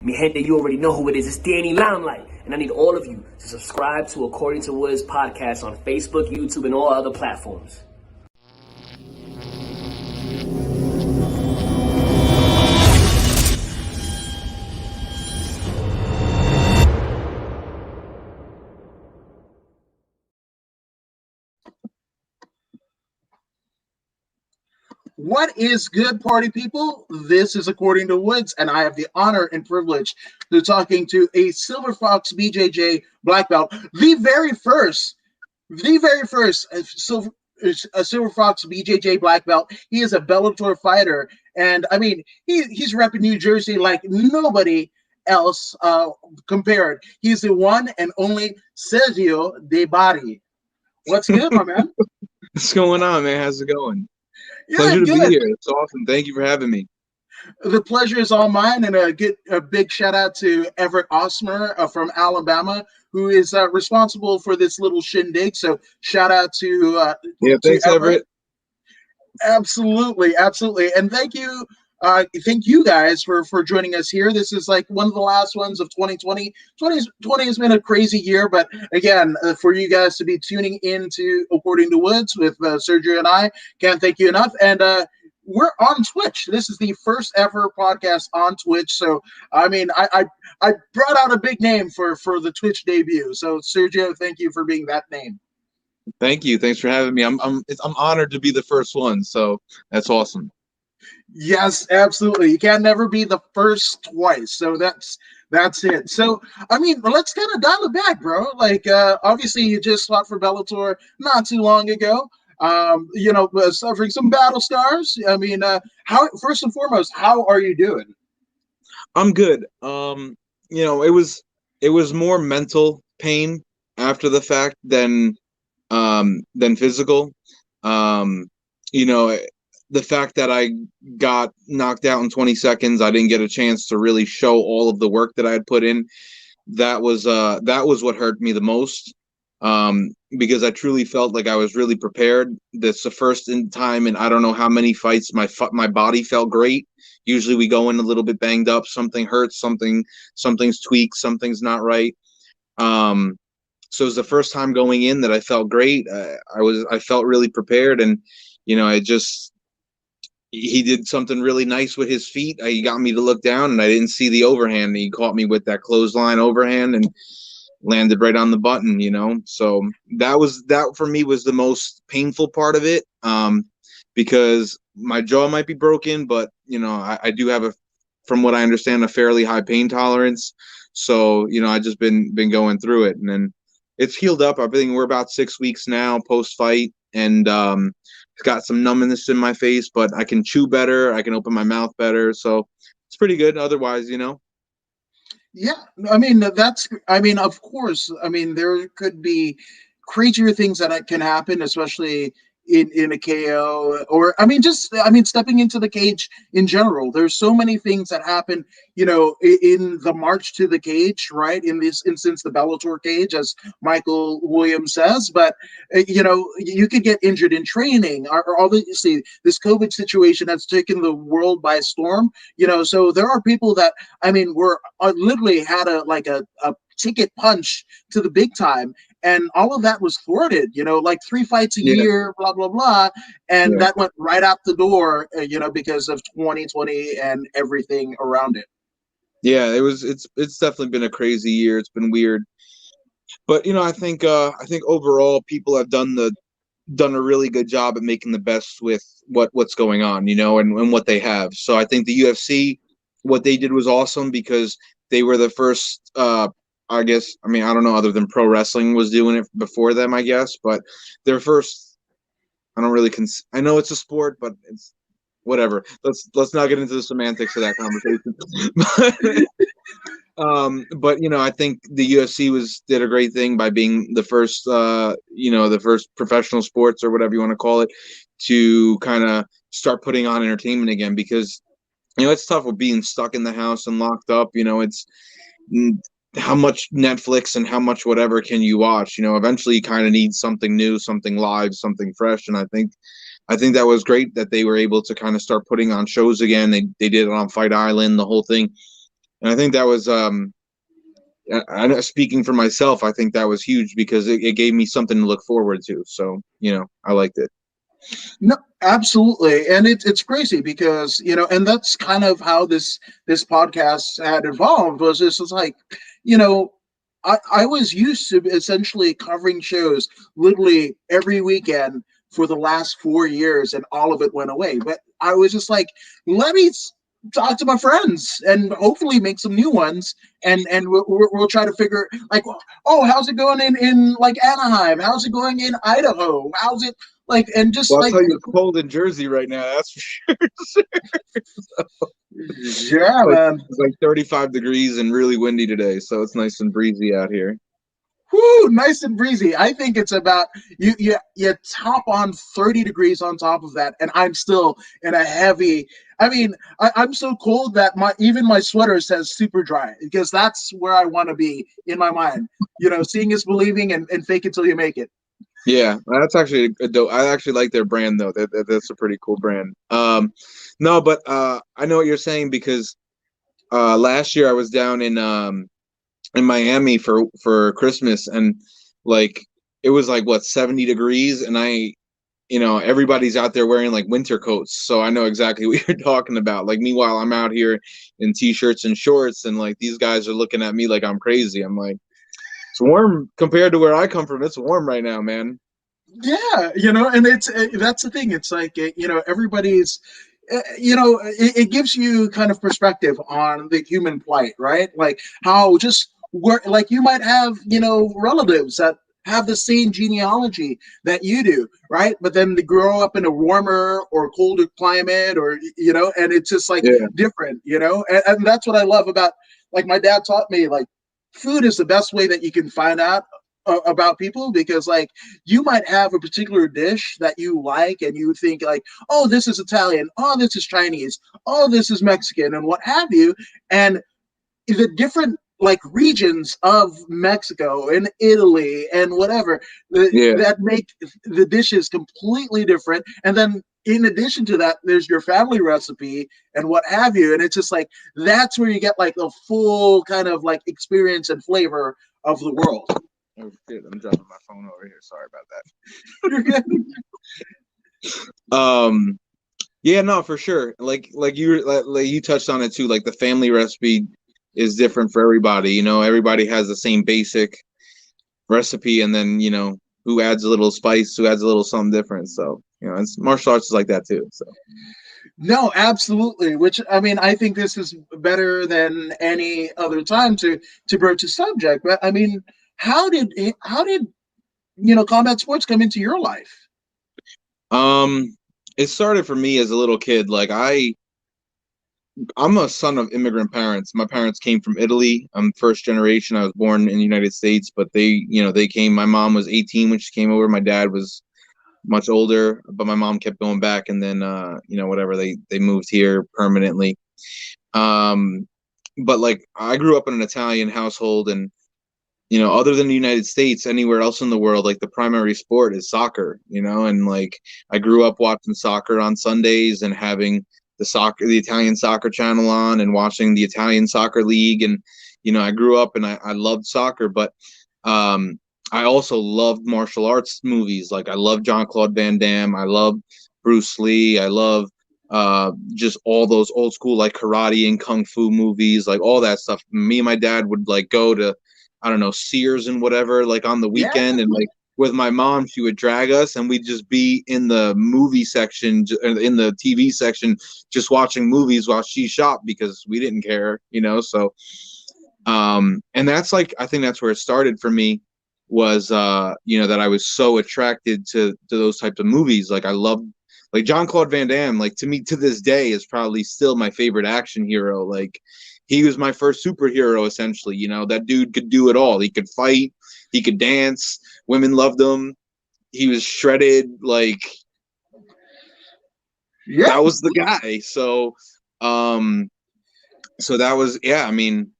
Mi gente, you already know who it is. It's Danny Limelight. And I need all of you to subscribe to According to Woods podcast on Facebook, YouTube, and all other platforms. What is good, party people? This is According to Woods, and I have the honor and privilege to talking to a Silver Fox BJJ black belt, the very first Silver Fox BJJ black belt. He is a Bellator fighter, and I mean, he's repping New Jersey like nobody else compared. He's the one and only Sergio di Bari. What's good, my man? What's going on, man? How's it going? Yeah, Pleasure to good. be here. It's awesome. Thank you for having me. The pleasure is all mine, and a big shout out to Everett Osmer from Alabama, who is responsible for this little shindig. So shout out to Thanks, Everett. Absolutely, and thank you guys for joining us here. This is like one of the last ones of 2020. 2020 has been a crazy year, but again, for you guys to be tuning into According to Woods with Sergio and I, can't thank you enough. And we're on Twitch. This is the first ever podcast on Twitch. So I mean, I brought out a big name for the Twitch debut. So Sergio, thank you for being that name. Thank you. Thanks for having me. I'm honored to be the first one. So that's awesome. Yes, absolutely. You can never be the first twice. So that's it. So, I mean, let's kind of dial it back, bro. Like, obviously you just fought for Bellator not too long ago. Suffering some battle scars. I mean, first and foremost, how are you doing? I'm good. It was more mental pain after the fact than physical. The fact that I got knocked out in 20 seconds, I didn't get a chance to really show all of the work that I had put in. That was what hurt me the most, because I truly felt like I was really prepared. That's the first time in I don't know how many fights my body felt great. Usually we go in a little bit banged up, something hurts, something's tweaked, something's not right. So it was the first time going in that I felt great. I felt really prepared, and he did something really nice with his feet. He got me to look down, and I didn't see the overhand. He caught me with that clothesline overhand and landed right on the button, So that for me was the most painful part of it, because my jaw might be broken, but, I do have from what I understand, a fairly high pain tolerance. So, I just been going through it, and then it's healed up. I think we're about 6 weeks now post-fight, and got some numbness in my face, but I can chew better. I can open my mouth better. So it's pretty good. Otherwise, Yeah, I mean, of course, there could be crazier things that can happen, especially in a KO, or stepping into the cage in general. There's so many things that happen, in the march to the cage, right? In this instance, the Bellator cage, as Michael Williams says. But you could get injured in training, or obviously this COVID situation has taken the world by storm. So there are people that were literally had a ticket punch to the big time, and all of that was thwarted, like 3 fights a year, blah, blah, blah. And that went right out the door, because of 2020 and everything around it. Yeah, it's definitely been a crazy year. It's been weird. But, I think overall people have done a really good job at making the best with what's going on, and what they have. So I think the UFC, what they did was awesome, because they were the first, I guess, I don't know, other than pro wrestling was doing it before them, I guess, but their first, I don't really, I know it's a sport, but it's whatever. Let's not get into the semantics of that conversation. But I think the UFC did a great thing by being the first, the first professional sports, or whatever you want to call it, to kind of start putting on entertainment again, because, it's tough with being stuck in the house and locked up. It's how much Netflix and how much whatever can you watch. Eventually you kind of need something new, something live, something fresh. And I think that was great that they were able to kind of start putting on shows again. They did it on Fight Island, the whole thing. And I think that was speaking for myself, I think that was huge because it gave me something to look forward to. So, I liked it. No, absolutely, and it's crazy because and that's kind of how this podcast had evolved. Was just it's like, you know, I was used to essentially covering shows literally every weekend for the last 4 years, and all of it went away. But I was just like, let me talk to my friends and hopefully make some new ones, and we'll try to figure like, oh, how's it going in like Anaheim? How's it going in Idaho? How's it like, and just Well, I'll like, tell you, it's cold in Jersey right now. That's for sure. yeah, man. It's like 35 degrees and really windy today, so it's nice and breezy out here. Whoo, nice and breezy. I think it's about you top on 30 degrees on top of that, and I'm still in a heavy. I mean, I'm so cold that even my sweater says super dry because that's where I want to be in my mind. Seeing is believing, and fake it till you make it. Yeah, that's actually a dope. I actually like their brand though. That's a pretty cool brand. No, but I know what you're saying because last year I was down in Miami for Christmas, and like it was like what 70 degrees, and everybody's out there wearing like winter coats, so I know exactly what you're talking about. Like meanwhile, I'm out here in t-shirts and shorts, and like these guys are looking at me like I'm crazy. I'm like, it's warm compared to where I come from. It's warm right now, man. Yeah, and that's the thing. It's like everybody's it gives you kind of perspective on the human plight, right? Like how just where like you might have relatives that have the same genealogy that you do, right? But then they grow up in a warmer or colder climate, or and it's just like Yeah, different, and that's what I love about, like, my dad taught me, like, food is the best way that you can find out about people, because like you might have a particular dish that you like and you think like, oh, this is Italian, oh, this is Chinese, oh, this is Mexican, and what have you. And the different like regions of Mexico and Italy and whatever yeah, that make the dishes completely different. And then in addition to that, there's your family recipe and what have you. And it's just like that's where you get like the full kind of like experience and flavor of the world. oh shit, I'm dropping my phone over here. Sorry about that. Yeah, no, for sure. Like you touched on it too. Like the family recipe is different for everybody. Everybody has the same basic recipe, and then who adds a little spice, who adds a little something different. So it's martial arts is like that too. So No, absolutely. Which, I mean, I think this is better than any other time to broach a subject. But I mean, how did combat sports come into your life? um, it started for me as a little kid. Like I'm a son of immigrant parents. My parents came from Italy. I'm first generation. I was born in the United States, but they came. My mom was 18 when she came over. My dad was much older, but my mom kept going back, and then whatever, they moved here permanently. Um, but like I grew up in an Italian household, and other than the United States, anywhere else in the world, like the primary sport is soccer, and like I grew up watching soccer on Sundays and having the Italian soccer channel on and watching the Italian soccer league. And, I grew up and I loved soccer, but, I also loved martial arts movies. Like I love Jean-Claude Van Damme. I love Bruce Lee. I love, just all those old school, like karate and kung fu movies, like all that stuff. Me and my dad would like go to, I don't know, Sears and whatever, like on the Yeah. weekend, and like with my mom, she would drag us, and we'd just be in the movie section, in the TV section, just watching movies while she shopped because we didn't care, So, and that's like, I think that's where it started for me was, that I was so attracted to those types of movies. Like I loved, like Jean-Claude Van Damme, like to me to this day is probably still my favorite action hero. Like he was my first superhero, essentially. That dude could do it all. He could fight, he could dance, women loved him, he was shredded, like Yeah. that was the guy. So that was, yeah, I mean,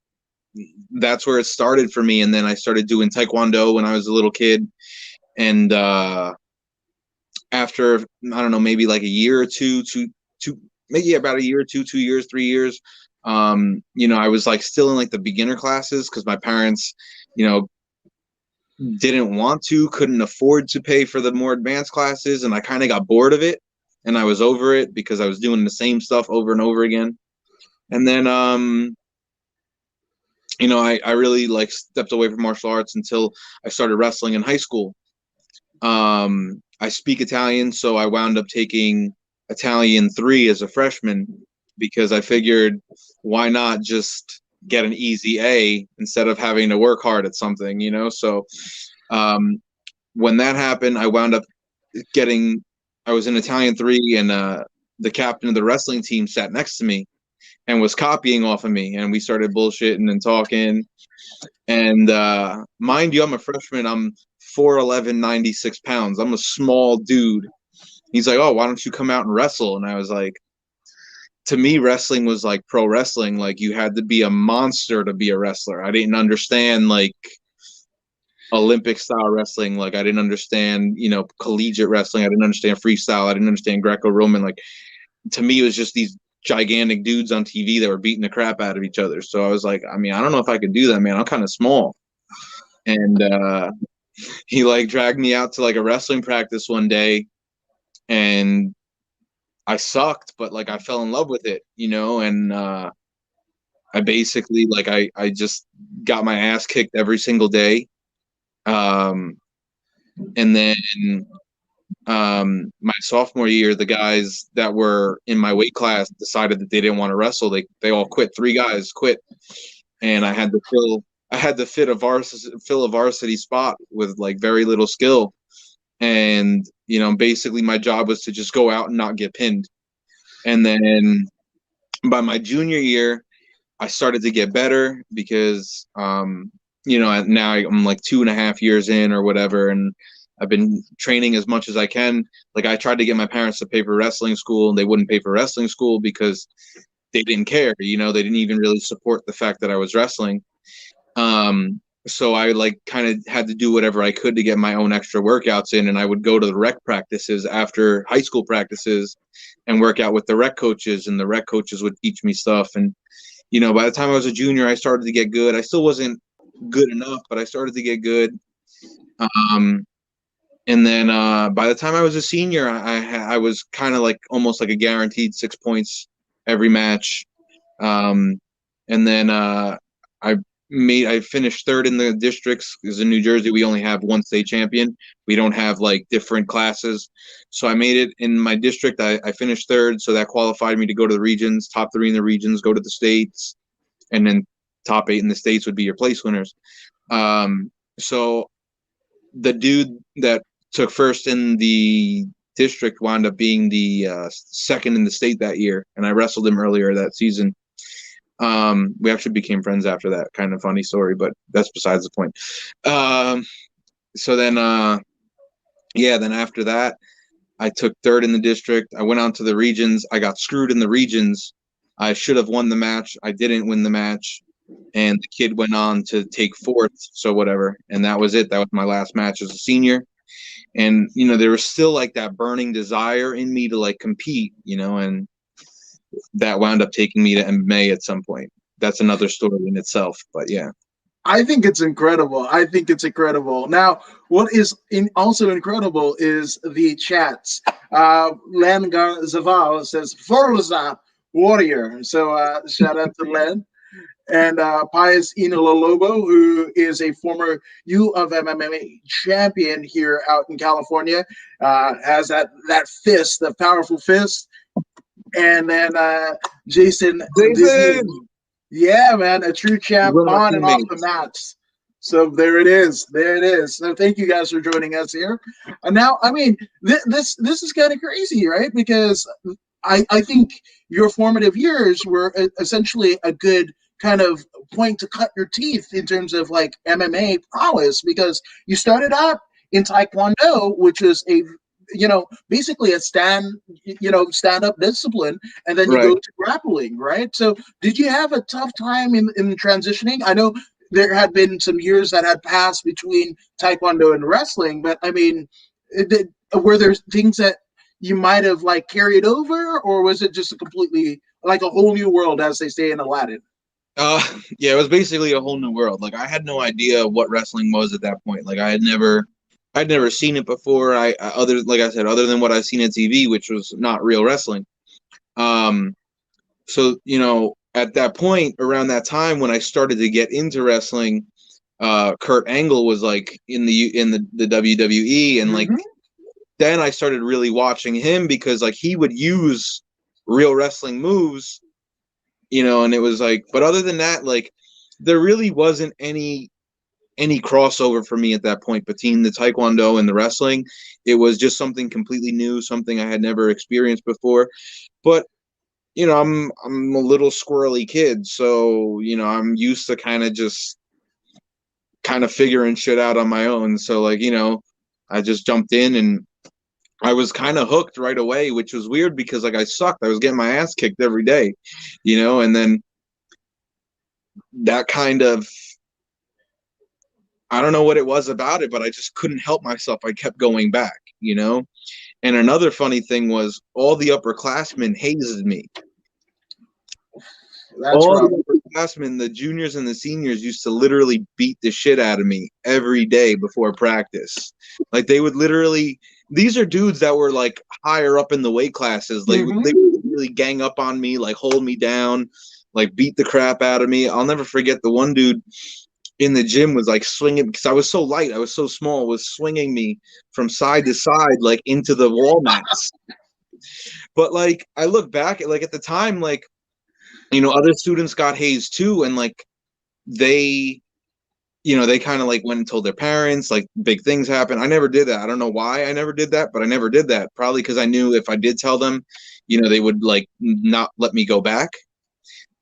that's where it started for me. And then I started doing taekwondo when I was a little kid, and after, I don't know, maybe like a year or two, maybe about a year or two, 2 years, 3 years, I was like still in like the beginner classes because my parents, didn't want to, couldn't afford to pay for the more advanced classes, and I kind of got bored of it, and I was over it because I was doing the same stuff over and over again. And then I really like stepped away from martial arts until I started wrestling in high school. I speak Italian, so I wound up taking Italian 3 as a freshman because I figured why not just get an easy A instead of having to work hard at something, So when that happened, I wound up I was in Italian 3, and the captain of the wrestling team sat next to me and was copying off of me, and we started bullshitting and talking. And mind you, I'm a freshman. I'm 4'11", 96 pounds. I'm a small dude. He's like, "Oh, why don't you come out and wrestle?" And I was like, to me, wrestling was like pro wrestling. Like, you had to be a monster to be a wrestler. I didn't understand like Olympic style wrestling. Like, I didn't understand, collegiate wrestling. I didn't understand freestyle. I didn't understand Greco-Roman. Like, to me, it was just these gigantic dudes on TV that were beating the crap out of each other. So I was like, I don't know if I could do that, man. I'm kind of small. And he like dragged me out to like a wrestling practice one day, and I sucked, but like I fell in love with it, and I basically like I just got my ass kicked every single day. And then my sophomore year, the guys that were in my weight class decided that they didn't want to wrestle. They all quit. 3 guys quit, and I had to fill a varsity spot with like very little skill. And basically my job was to just go out and not get pinned. And then by my junior year, I started to get better because now I'm like 2.5 years in or whatever, and I've been training as much as I can. Like, I tried to get my parents to pay for wrestling school, and they wouldn't pay for wrestling school because they didn't care. They didn't even really support the fact that I was wrestling. So I like kind of had to do whatever I could to get my own extra workouts in, and I would go to the rec practices after high school practices and work out with the rec coaches, and the rec coaches would teach me stuff. And by the time I was a junior, I started to get good. I still wasn't good enough, but I started to get good. And then by the time I was a senior, I was kind of like almost like a guaranteed 6 points every match. And then I finished 3rd in the districts because in New Jersey we only have one state champion. We don't have like different classes. So I made it in my district. I finished 3rd, so that qualified me to go to the regions. Top 3 in the regions go to the states, and then top 8 in the states would be your place winners. So the dude that took 1st in the district wound up being the 2nd in the state that year, and I wrestled him earlier that season. We actually became friends after that. Kind of funny story, but that's besides the point. So then then after that, I took 3rd in the district. I went on to the regions. I got screwed in the regions. I should have won the match. I didn't win the match, and the kid went on to take 4th. So whatever, and that was it. That was my last match as a senior. And there was still like that burning desire in me to like compete, and that wound up taking me to MMA at some point. That's another story in itself, but yeah. I think it's incredible. Now, what is also incredible is the chats. Len Zaval says, Forza Warrior. So shout out to Len. And Pius Inalolobo, who is a former U of MMA champion here out in California, has that fist, the powerful fist. And then Jason. Yeah, man, a true champ on and off the mats. So there it is. So thank you guys for joining us here. And now, this is kind of crazy, right? Because I think your formative years were essentially a good kind of point to cut your teeth in terms of like MMA prowess, because you started out in taekwondo, which is a basically a stand-up discipline, and then you go to grappling, right? So did you have a tough time in transitioning? I know there had been some years that had passed between taekwondo and wrestling, but were there things that you might have like carried over, or was it just a completely like a whole new world, as they say in Aladdin. Yeah, it was basically a whole new world. Like I had no idea what wrestling was at that point. Like I'd never seen it before. Like I said, other than what I've seen on TV, which was not real wrestling. So at that point, around that time when I started to get into wrestling, Kurt Angle was like in the WWE, and like then I started really watching him because like he would use real wrestling moves, and it was like, but other than that, like there really wasn't any crossover for me at that point between the taekwondo and the wrestling. It was just something completely new, something I had never experienced before. But I'm a little squirrely kid, so I'm used to kind of figuring shit out on my own. So like I just jumped in and I was kind of hooked right away, which was weird because like I sucked. I was getting my ass kicked every day, and then that kind of, I don't know what it was about it, but I just couldn't help myself. I kept going back, And another funny thing was all the upperclassmen hazed me. That's right. The upperclassmen, the juniors and the seniors, used to literally beat the shit out of me every day before practice. Like they would literally. These are dudes that were like higher up in the weight classes. They would really gang up on me, like hold me down, like beat the crap out of me. I'll never forget the one dude in the gym was like swinging, because I was so light, I was so small, was swinging me from side to side, like into the wall mats. But like I look back at, like at the time, like other students got hazed too, and like they kind of like went and told their parents, like big things happen. I never did that. I don't know why I never did that, but I never did that. Probably because I knew if I did tell them, they would like not let me go back.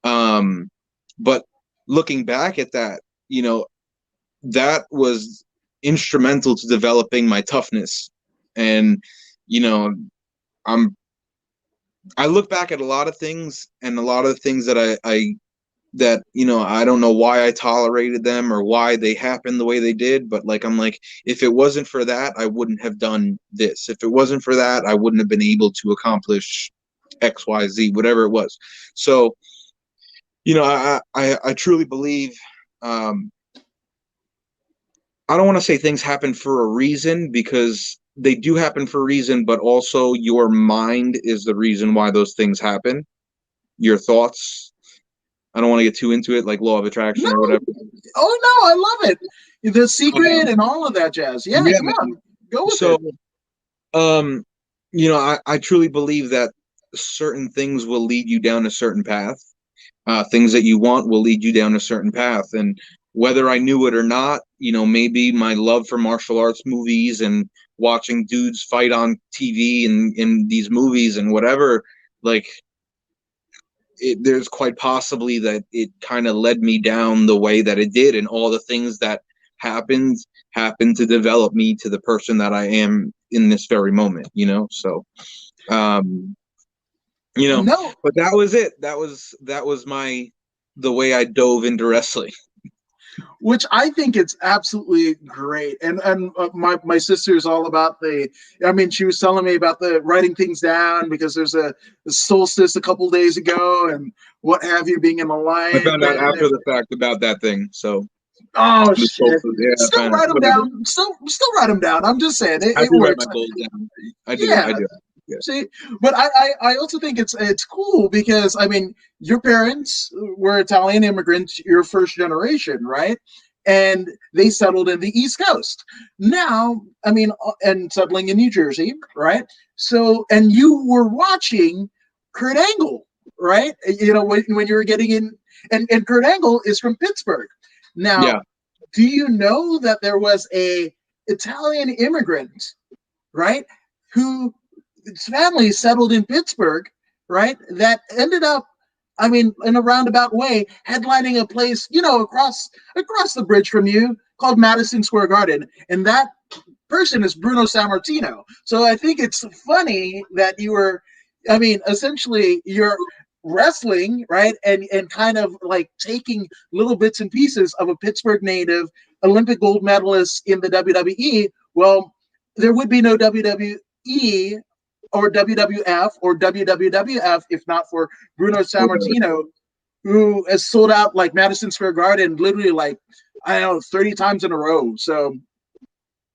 But looking back at that, that was instrumental to developing my toughness. And, I look back at a lot of things, and a lot of things that I don't know why I tolerated them or why they happened the way they did, but like I'm like, if it wasn't for that, I wouldn't have done this. If it wasn't for that, I wouldn't have been able to accomplish X, Y, Z, whatever it was. So, I truly believe, I don't want to say things happen for a reason, because they do happen for a reason, but also your mind is the reason why those things happen. Your thoughts. I don't want to get too into it, like law of attraction or whatever. Oh no, I love it. The Secret and all of that jazz. Yeah, come on, go with it. I truly believe that certain things will lead you down a certain path. Things that you want will lead you down a certain path, and whether I knew it or not, maybe my love for martial arts movies and watching dudes fight on TV and in these movies and whatever, like. There's quite possibly that it kind of led me down the way that it did, and all the things that happened to develop me to the person that I am in this very moment, so but that was it. That was the way I dove into wrestling. Which I think it's absolutely great. And my sister is all about she was telling me about the writing things down, because there's a solstice a couple days ago and what have you, being in the line. I found out after the fact about that thing. So oh shit! Still write them down. Still write them down. I'm just saying it works. Write my goals down. I do. Yeah. See, but I also think it's cool because your parents were Italian immigrants, you're first generation, right? And they settled in the East Coast. Now, and settling in New Jersey, right? So, and you were watching Kurt Angle, right? When you were getting in, and Kurt Angle is from Pittsburgh. Now, do you know that there was a Italian immigrant, right, who his family settled in Pittsburgh, right? That ended up, in a roundabout way, headlining a place, across the bridge from you, called Madison Square Garden. And that person is Bruno Sammartino. So I think it's funny that you were, essentially you're wrestling, right? And kind of like taking little bits and pieces of a Pittsburgh native, Olympic gold medalist in the WWE. Well, there would be no WWE or WWF or WWF if not for Bruno Sammartino, who has sold out like Madison Square Garden literally like, I don't know, 30 times in a row. So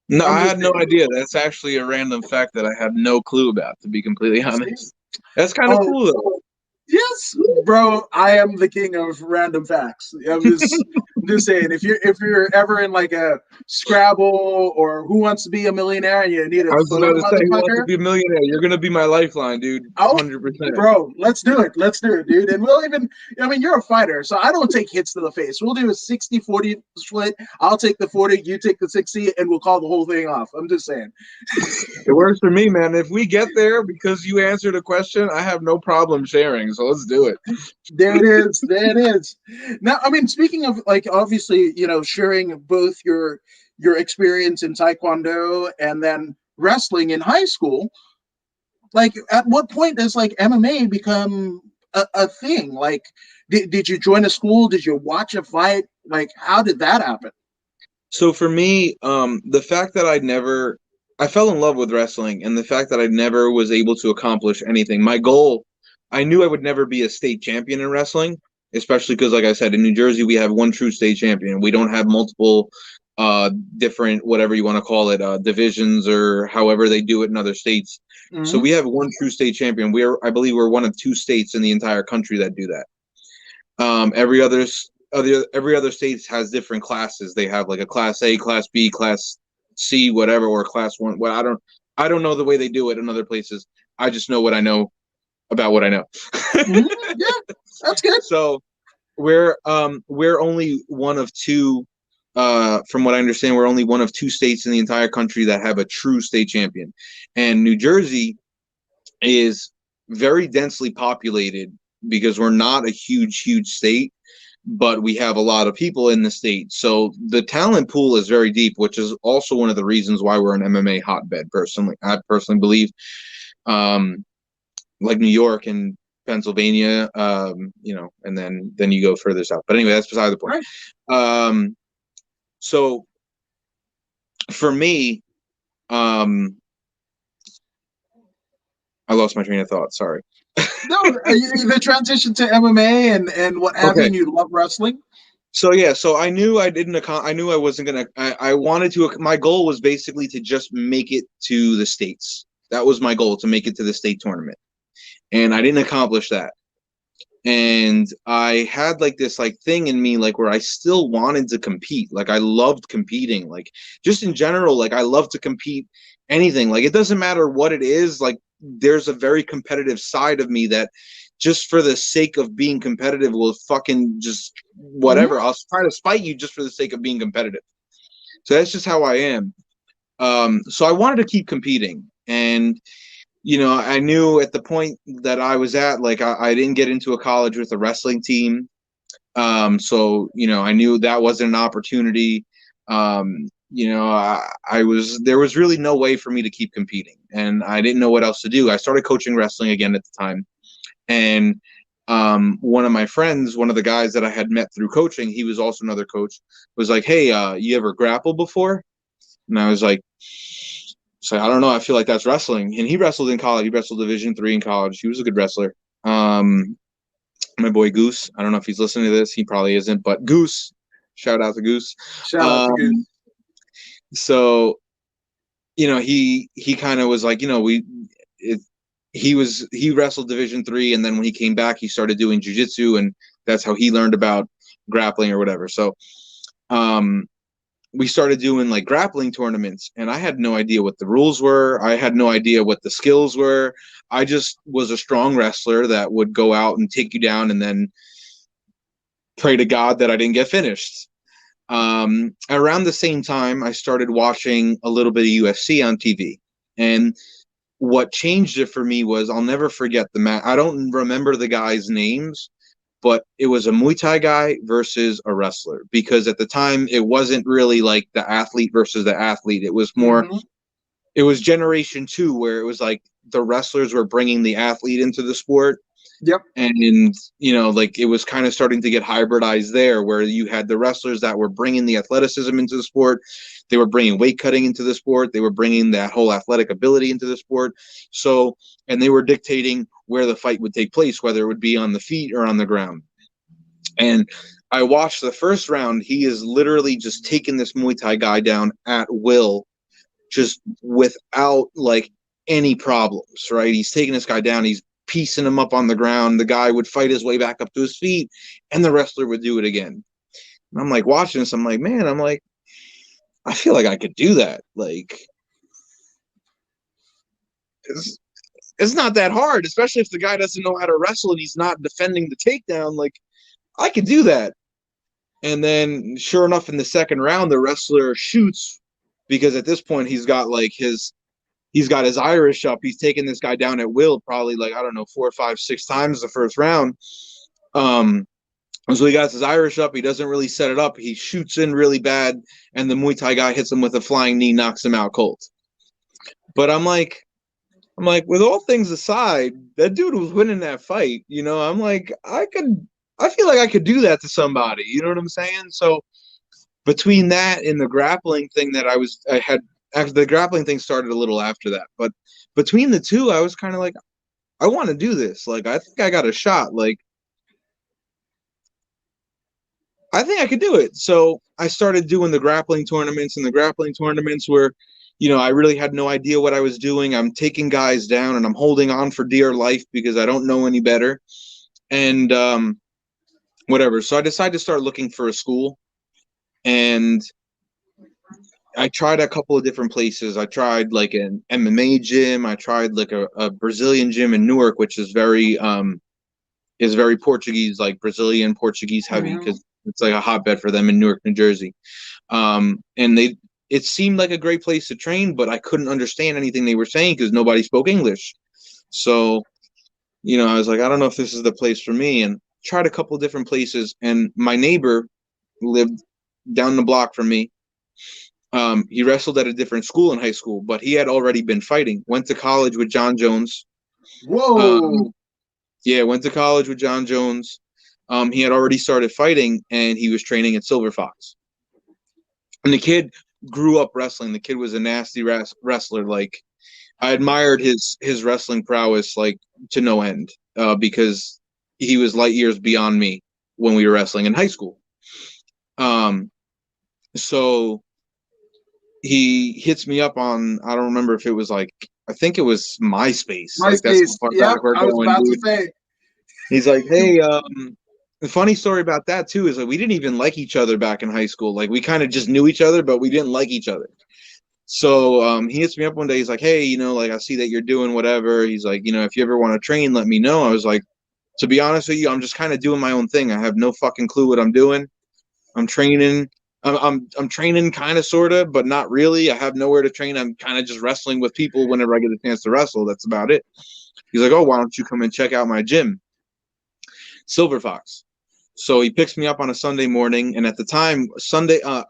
No, I'm I just had no idea. That's actually a random fact that I had no clue about, to be completely honest. That's kind of oh, cool, though. yes, bro, I am the king of random facts. I'm just saying, if you're ever in like a Scrabble or Who Wants to Be a Millionaire and you need I a was phone, about to say, who wants to motherfucker, be a millionaire? You're going to be my lifeline, dude. oh, 100%. bro, let's do it. Let's do it, dude. And we'll even, I mean, you're a fighter, so I don't take hits to the face. We'll do a 60-40 split. I'll take the 40, you take the 60, and we'll call the whole thing off. I'm just saying. It works for me, man. If we get there because you answered a question, I have no problem sharing. So let's do it. There it is. There it is. Now, I mean, speaking of like, obviously, sharing both your experience in Taekwondo and then wrestling in high school, like at what point does like MMA become a thing? Like, did you join a school? Did you watch a fight? Like, how did that happen? So for me, the fact that I fell in love with wrestling, and the fact that I never was able to accomplish anything. My goal, I knew I would never be a state champion in wrestling, especially because, like I said, in New Jersey, we have one true state champion. We don't have multiple different, whatever you want to call it, divisions or however they do it in other states. So Mm-hmm. we have one true state champion. I believe we're one of two states in the entire country that do that. Every other state has different classes. They have like a class A, class B, class C, whatever, or class one. Well, I don't know the way they do it in other places. I just know what I know about what I know. Mm-hmm. Yeah, that's good. So we're only one of two. From what I understand, we're only one of two states in the entire country that have a true state champion, and New Jersey is very densely populated because we're not a huge state, but we have a lot of people in the state. So the talent pool is very deep, which is also one of the reasons why we're an MMA hotbed. I personally believe, like New York and Pennsylvania, and then you go further south. But anyway, that's beside the point. Right. So for me, I lost my train of thought. Sorry. No, the transition to MMA and what have you, and you love wrestling. So yeah, so I knew I wasn't gonna. I wanted to. My goal was basically to just make it to the states. That was my goal, to make it to the state tournament, and I didn't accomplish that. And I had like this like thing in me, like where I still wanted to compete. Like I loved competing. Like just in general, like I love to compete anything. Like it doesn't matter what it is. Like there's a very competitive side of me that just for the sake of being competitive will fucking just whatever. Mm-hmm. I'll try to spite you just for the sake of being competitive. So that's just how I am. So I wanted to keep competing, and I knew at the point that I was at, like I didn't get into a college with a wrestling team. So I knew that wasn't an opportunity. There was really no way for me to keep competing, and I didn't know what else to do. I started coaching wrestling again at the time. And one of my friends, one of the guys that I had met through coaching, he was also another coach, was like, "Hey, you ever grappled before?" And I was like, "So I don't know. I feel like that's wrestling." And he wrestled in college. He wrestled Division III in college. He was a good wrestler. My boy Goose. I don't know if he's listening to this. He probably isn't. But Goose, shout out to Goose. Shout out to Goose. So, he kind of was like, he wrestled Division III, and then when he came back, he started doing jiu-jitsu, and that's how he learned about grappling or whatever. So we started doing like grappling tournaments, and I had no idea what the rules were. I had no idea what the skills were. I just was a strong wrestler that would go out and take you down and then pray to God that I didn't get finished. Around the same time, I started watching a little bit of UFC on TV, and what changed it for me was, I'll never forget the match. I don't remember the guys' names, but it was a Muay Thai guy versus a wrestler, because at the time it wasn't really like the athlete versus the athlete. It was more, It was Generation 2, where it was like the wrestlers were bringing the athlete into the sport, Yep. And, you know, like it was kind of starting to get hybridized there, where you had the wrestlers that were bringing the athleticism into the sport. They were bringing weight cutting into the sport. They were bringing that whole athletic ability into the sport. So, and they were dictating where the fight would take place, whether it would be on the feet or on the ground. And I watched the first round. He is literally just taking this Muay Thai guy down at will, just without like any problems, right? He's taking this guy down. He's piecing him up on the ground. The guy would fight his way back up to his feet, and the wrestler would do it again. And I'm like watching this. I'm like, man, I'm like, I feel like I could do that. Like, it's not that hard, especially if the guy doesn't know how to wrestle and he's not defending the takedown. Like, I could do that. And then, sure enough, in the second round, the wrestler shoots, because at this point he's got his Irish up. He's taking this guy down at will, probably like, I don't know, 4, 5, 6 times the first round. So he got his Irish up. He doesn't really set it up. He shoots in really bad, and the Muay Thai guy hits him with a flying knee, knocks him out cold. But I'm like, with all things aside, that dude was winning that fight. You know, I'm like, I feel like I could do that to somebody. You know what I'm saying? So between that and the grappling thing actually, the grappling thing started a little after that. But between the two, I was kind of like, I want to do this. Like, I think I got a shot. Like, I think I could do it. So I started doing the grappling tournaments, and the grappling tournaments where, you know, I really had no idea what I was doing. I'm taking guys down and I'm holding on for dear life because I don't know any better. And whatever. So I decided to start looking for a school, and I tried a couple of different places. I tried like an MMA gym. I tried like a Brazilian gym in Newark, which is very Portuguese, like Brazilian Portuguese heavy, because it's like a hotbed for them in Newark, New Jersey. And it seemed like a great place to train, but I couldn't understand anything they were saying because nobody spoke English. So, you know, I was like, I don't know if this is the place for me, and tried a couple of different places. And my neighbor lived down the block from me. He wrestled at a different school in high school, but he had already been fighting. Went to college with John Jones. Whoa. Yeah, went to college with John Jones. He had already started fighting, and he was training at Silver Fox. And the kid grew up wrestling. The kid was a nasty wrestler. Like, I admired his wrestling prowess like to no end, because he was light years beyond me when we were wrestling in high school. So he hits me up on, I don't remember if it was like, I think it was MySpace. Like, that's how far back we're I was going, about dude. to say. He's like, hey, the funny story about that too is that we didn't even like each other back in high school. Like, we kind of just knew each other, but we didn't like each other. So he hits me up one day. He's like, hey, you know, like, I see that you're doing whatever. He's like, you know, if you ever want to train, let me know. I was like, to be honest with you, I'm just kind of doing my own thing. I have no fucking clue what I'm doing. I'm training. I'm training kind of, sort of, but not really. I have nowhere to train. I'm kind of just wrestling with people whenever I get a chance to wrestle. That's about it. He's like, oh, why don't you come and check out my gym, Silver Fox? So he picks me up on a Sunday morning, and at the time,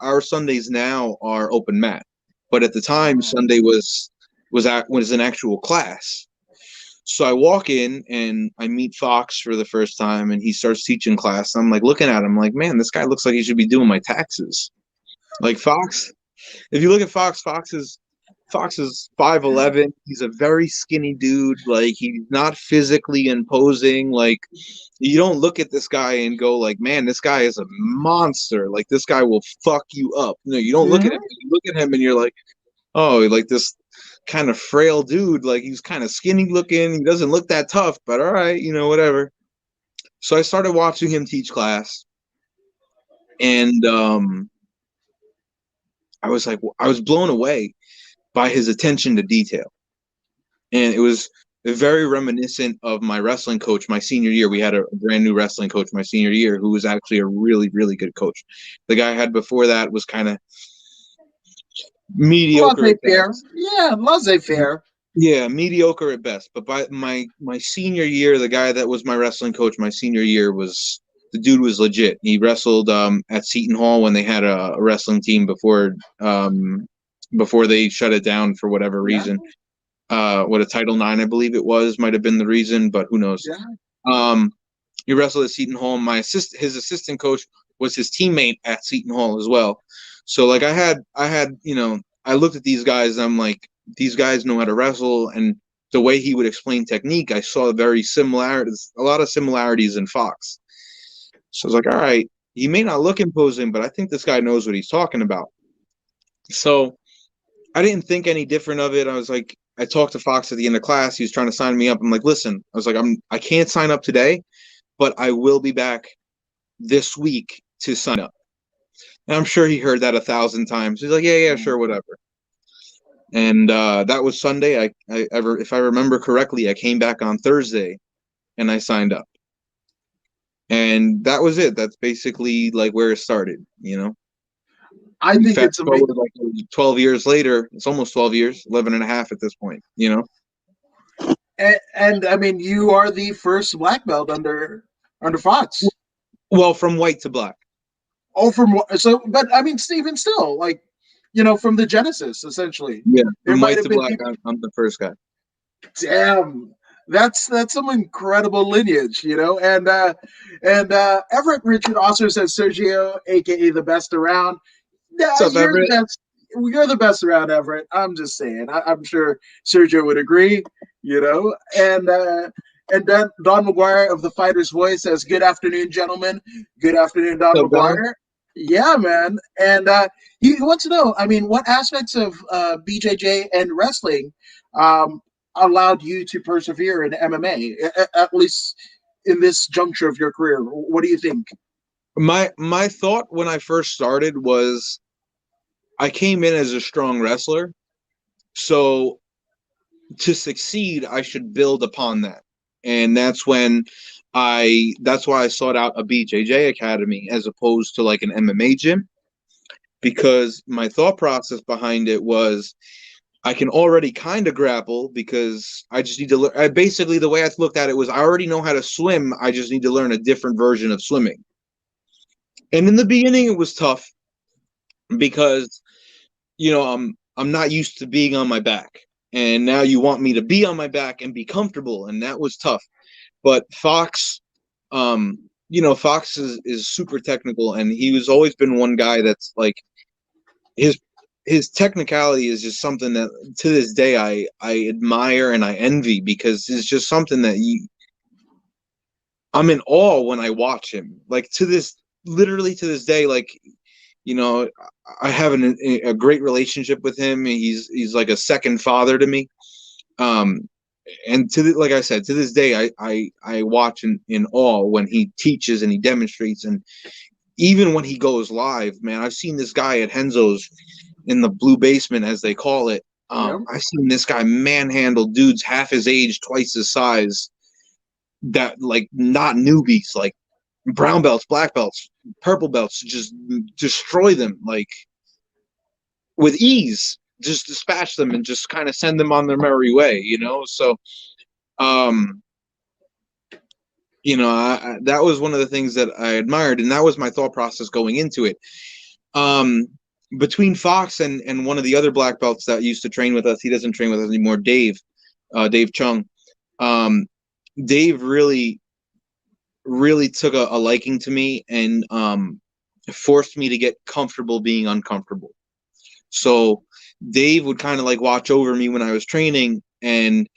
our Sundays now are open mat, but at the time, Sunday was an actual class. So I walk in and I meet Fox for the first time, and he starts teaching class. I'm like looking at him like, man, this guy looks like he should be doing my taxes. Like, Fox, if you look at Fox is 5'11". He's a very skinny dude. Like, he's not physically imposing. Like, you don't look at this guy and go like, man, this guy is a monster. Like, this guy will fuck you up. No, you don't look at him. You look at him and you're like, oh, like this kind of frail dude. Like, he's kind of skinny looking. He doesn't look that tough, but all right, you know, whatever. So I started watching him teach class, and I was blown away by his attention to detail. And it was very reminiscent of my wrestling coach my senior year. We had a brand new wrestling coach my senior year who was actually a really, really good coach. The guy I had before that was kind of mediocre. Laissez-faire. Yeah, laissez-faire. Yeah, mediocre at best. But by my senior year, the guy that was my wrestling coach my senior year the dude was legit. He wrestled at Seton Hall when they had a wrestling team before they shut it down for whatever reason. What, a Title IX, I believe it was, might have been the reason, but who knows. Yeah. He wrestled at Seton Hall. His assistant coach was his teammate at Seton Hall as well. So like I had, I looked at these guys and I'm like, these guys know how to wrestle, and the way he would explain technique, I saw a lot of similarities in Fox. So I was like, all right, he may not look imposing, but I think this guy knows what he's talking about. So I didn't think any different of it. I was like, I talked to Fox at the end of class. He was trying to sign me up. I'm like, listen, I was like, I can't sign up today, but I will be back this week to sign up. And I'm sure he heard that 1,000 times. He's like, yeah, sure, whatever. And that was Sunday. If I remember correctly, I came back on Thursday and I signed up. And that was it. That's basically like where it started, I think Fast it's amazing. forward like 12 years later, it's almost 12 years, 11 and a half at this point, And I mean, you are the first black belt under Fox. Well, from white to black. Oh, but I mean, Steven, still, like, from the Genesis, essentially. Yeah, There from might white have to been black, people. I'm the first guy. Damn, that's some incredible lineage, And Everett Richard also says Sergio, aka the best around. Yeah, What's up, you're the Everett? best. You're the best around, Everett. I'm just saying. I'm sure Sergio would agree. And then Don McGuire of the Fighter's Voice says, "Good afternoon, gentlemen. Good afternoon, Don What's up, Don? McGuire." Yeah, man. And he wants to know, I mean, what aspects of BJJ and wrestling allowed you to persevere in MMA, at least in this juncture of your career? What do you think? My thought when I first started was I came in as a strong wrestler, so to succeed, I should build upon that. And that's why I sought out a BJJ academy as opposed to like an MMA gym, because my thought process behind it was I can already kind of grapple because I just need to learn. Basically, the way I looked at it was I already know how to swim. I just need to learn a different version of swimming. And in the beginning, it was tough because, I'm not used to being on my back. And now you want me to be on my back and be comfortable. And that was tough. But Fox, Fox is super technical. And he was always been one guy that's like his technicality is just something that to this day I admire and I envy, because it's just something that I'm in awe when I watch him. Like literally to this day, like, I have a great relationship with him. He's like a second father to me. And like I said, to this day, I watch in awe when he teaches and he demonstrates, and even when he goes live, man. I've seen this guy at Henzo's in the blue basement, as they call it. I've seen this guy manhandle dudes half his age, twice his size, that like not newbies, like brown belts, black belts, purple belts, just destroy them like with ease, just dispatch them and just kind of send them on their merry way, So, that was one of the things that I admired, and that was my thought process going into it. Between Fox and one of the other black belts that used to train with us, he doesn't train with us anymore, Dave Chung. Dave really took a liking to me and forced me to get comfortable being uncomfortable. So Dave would kind of like watch over me when I was training, and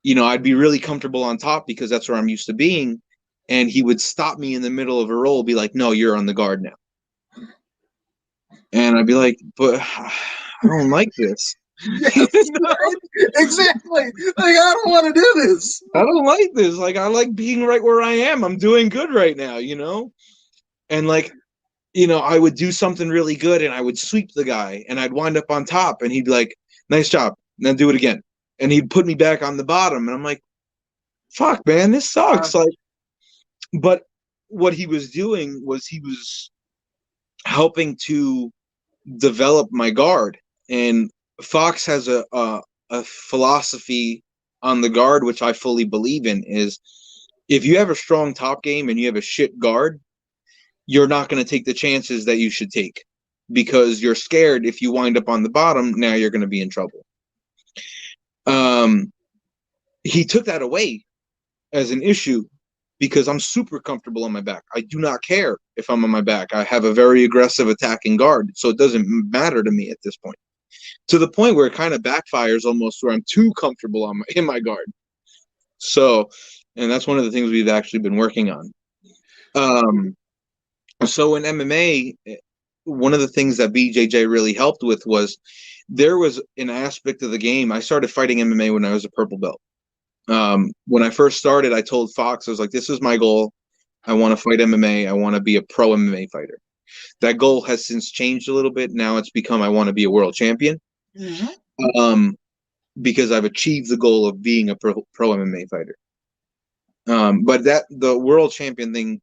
I'd be really comfortable on top because that's where I'm used to being, and he would stop me in the middle of a roll, be like, "No, you're on the guard now." And I'd be like, "But I don't like this." Yes, right? Exactly. Like, I don't want to do this. I don't like this. Like, I like being right where I am. I'm doing good right now, And like, I would do something really good and I would sweep the guy and I'd wind up on top and he'd be like, "Nice job. Now do it again." And he'd put me back on the bottom. And I'm like, "Fuck, man, this sucks." But what he was doing was he was helping to develop my guard. And Fox has a philosophy on the guard, which I fully believe in, is if you have a strong top game and you have a shit guard, you're not going to take the chances that you should take because you're scared if you wind up on the bottom, now you're going to be in trouble. He took that away as an issue because I'm super comfortable on my back. I do not care if I'm on my back. I have a very aggressive attacking guard, so it doesn't matter to me at this point. To the point where it kind of backfires almost, where I'm too comfortable in my guard. So, and that's one of the things we've actually been working on. So in MMA, one of the things that BJJ really helped with was there was an aspect of the game. I started fighting MMA when I was a purple belt. When I first started, I told Fox, I was like, this is my goal. I want to fight MMA. I want to be a pro MMA fighter. That goal has since changed a little bit. Now it's become, I want to be a world champion. Mm-hmm. Because I've achieved the goal of being a pro MMA fighter. But the world champion thing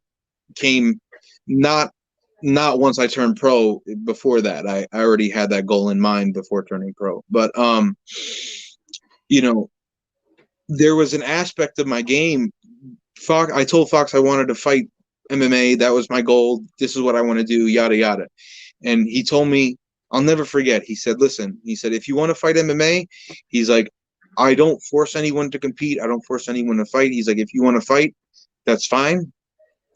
came not once I turned pro. Before that, I already had that goal in mind before turning pro. But there was an aspect of my game. I told Fox I wanted to fight MMA. That was my goal. This is what I want to do, yada, yada. And he told me, I'll never forget. He said, listen, if you want to fight MMA, he's like, I don't force anyone to compete. I don't force anyone to fight. He's like, if you want to fight, that's fine.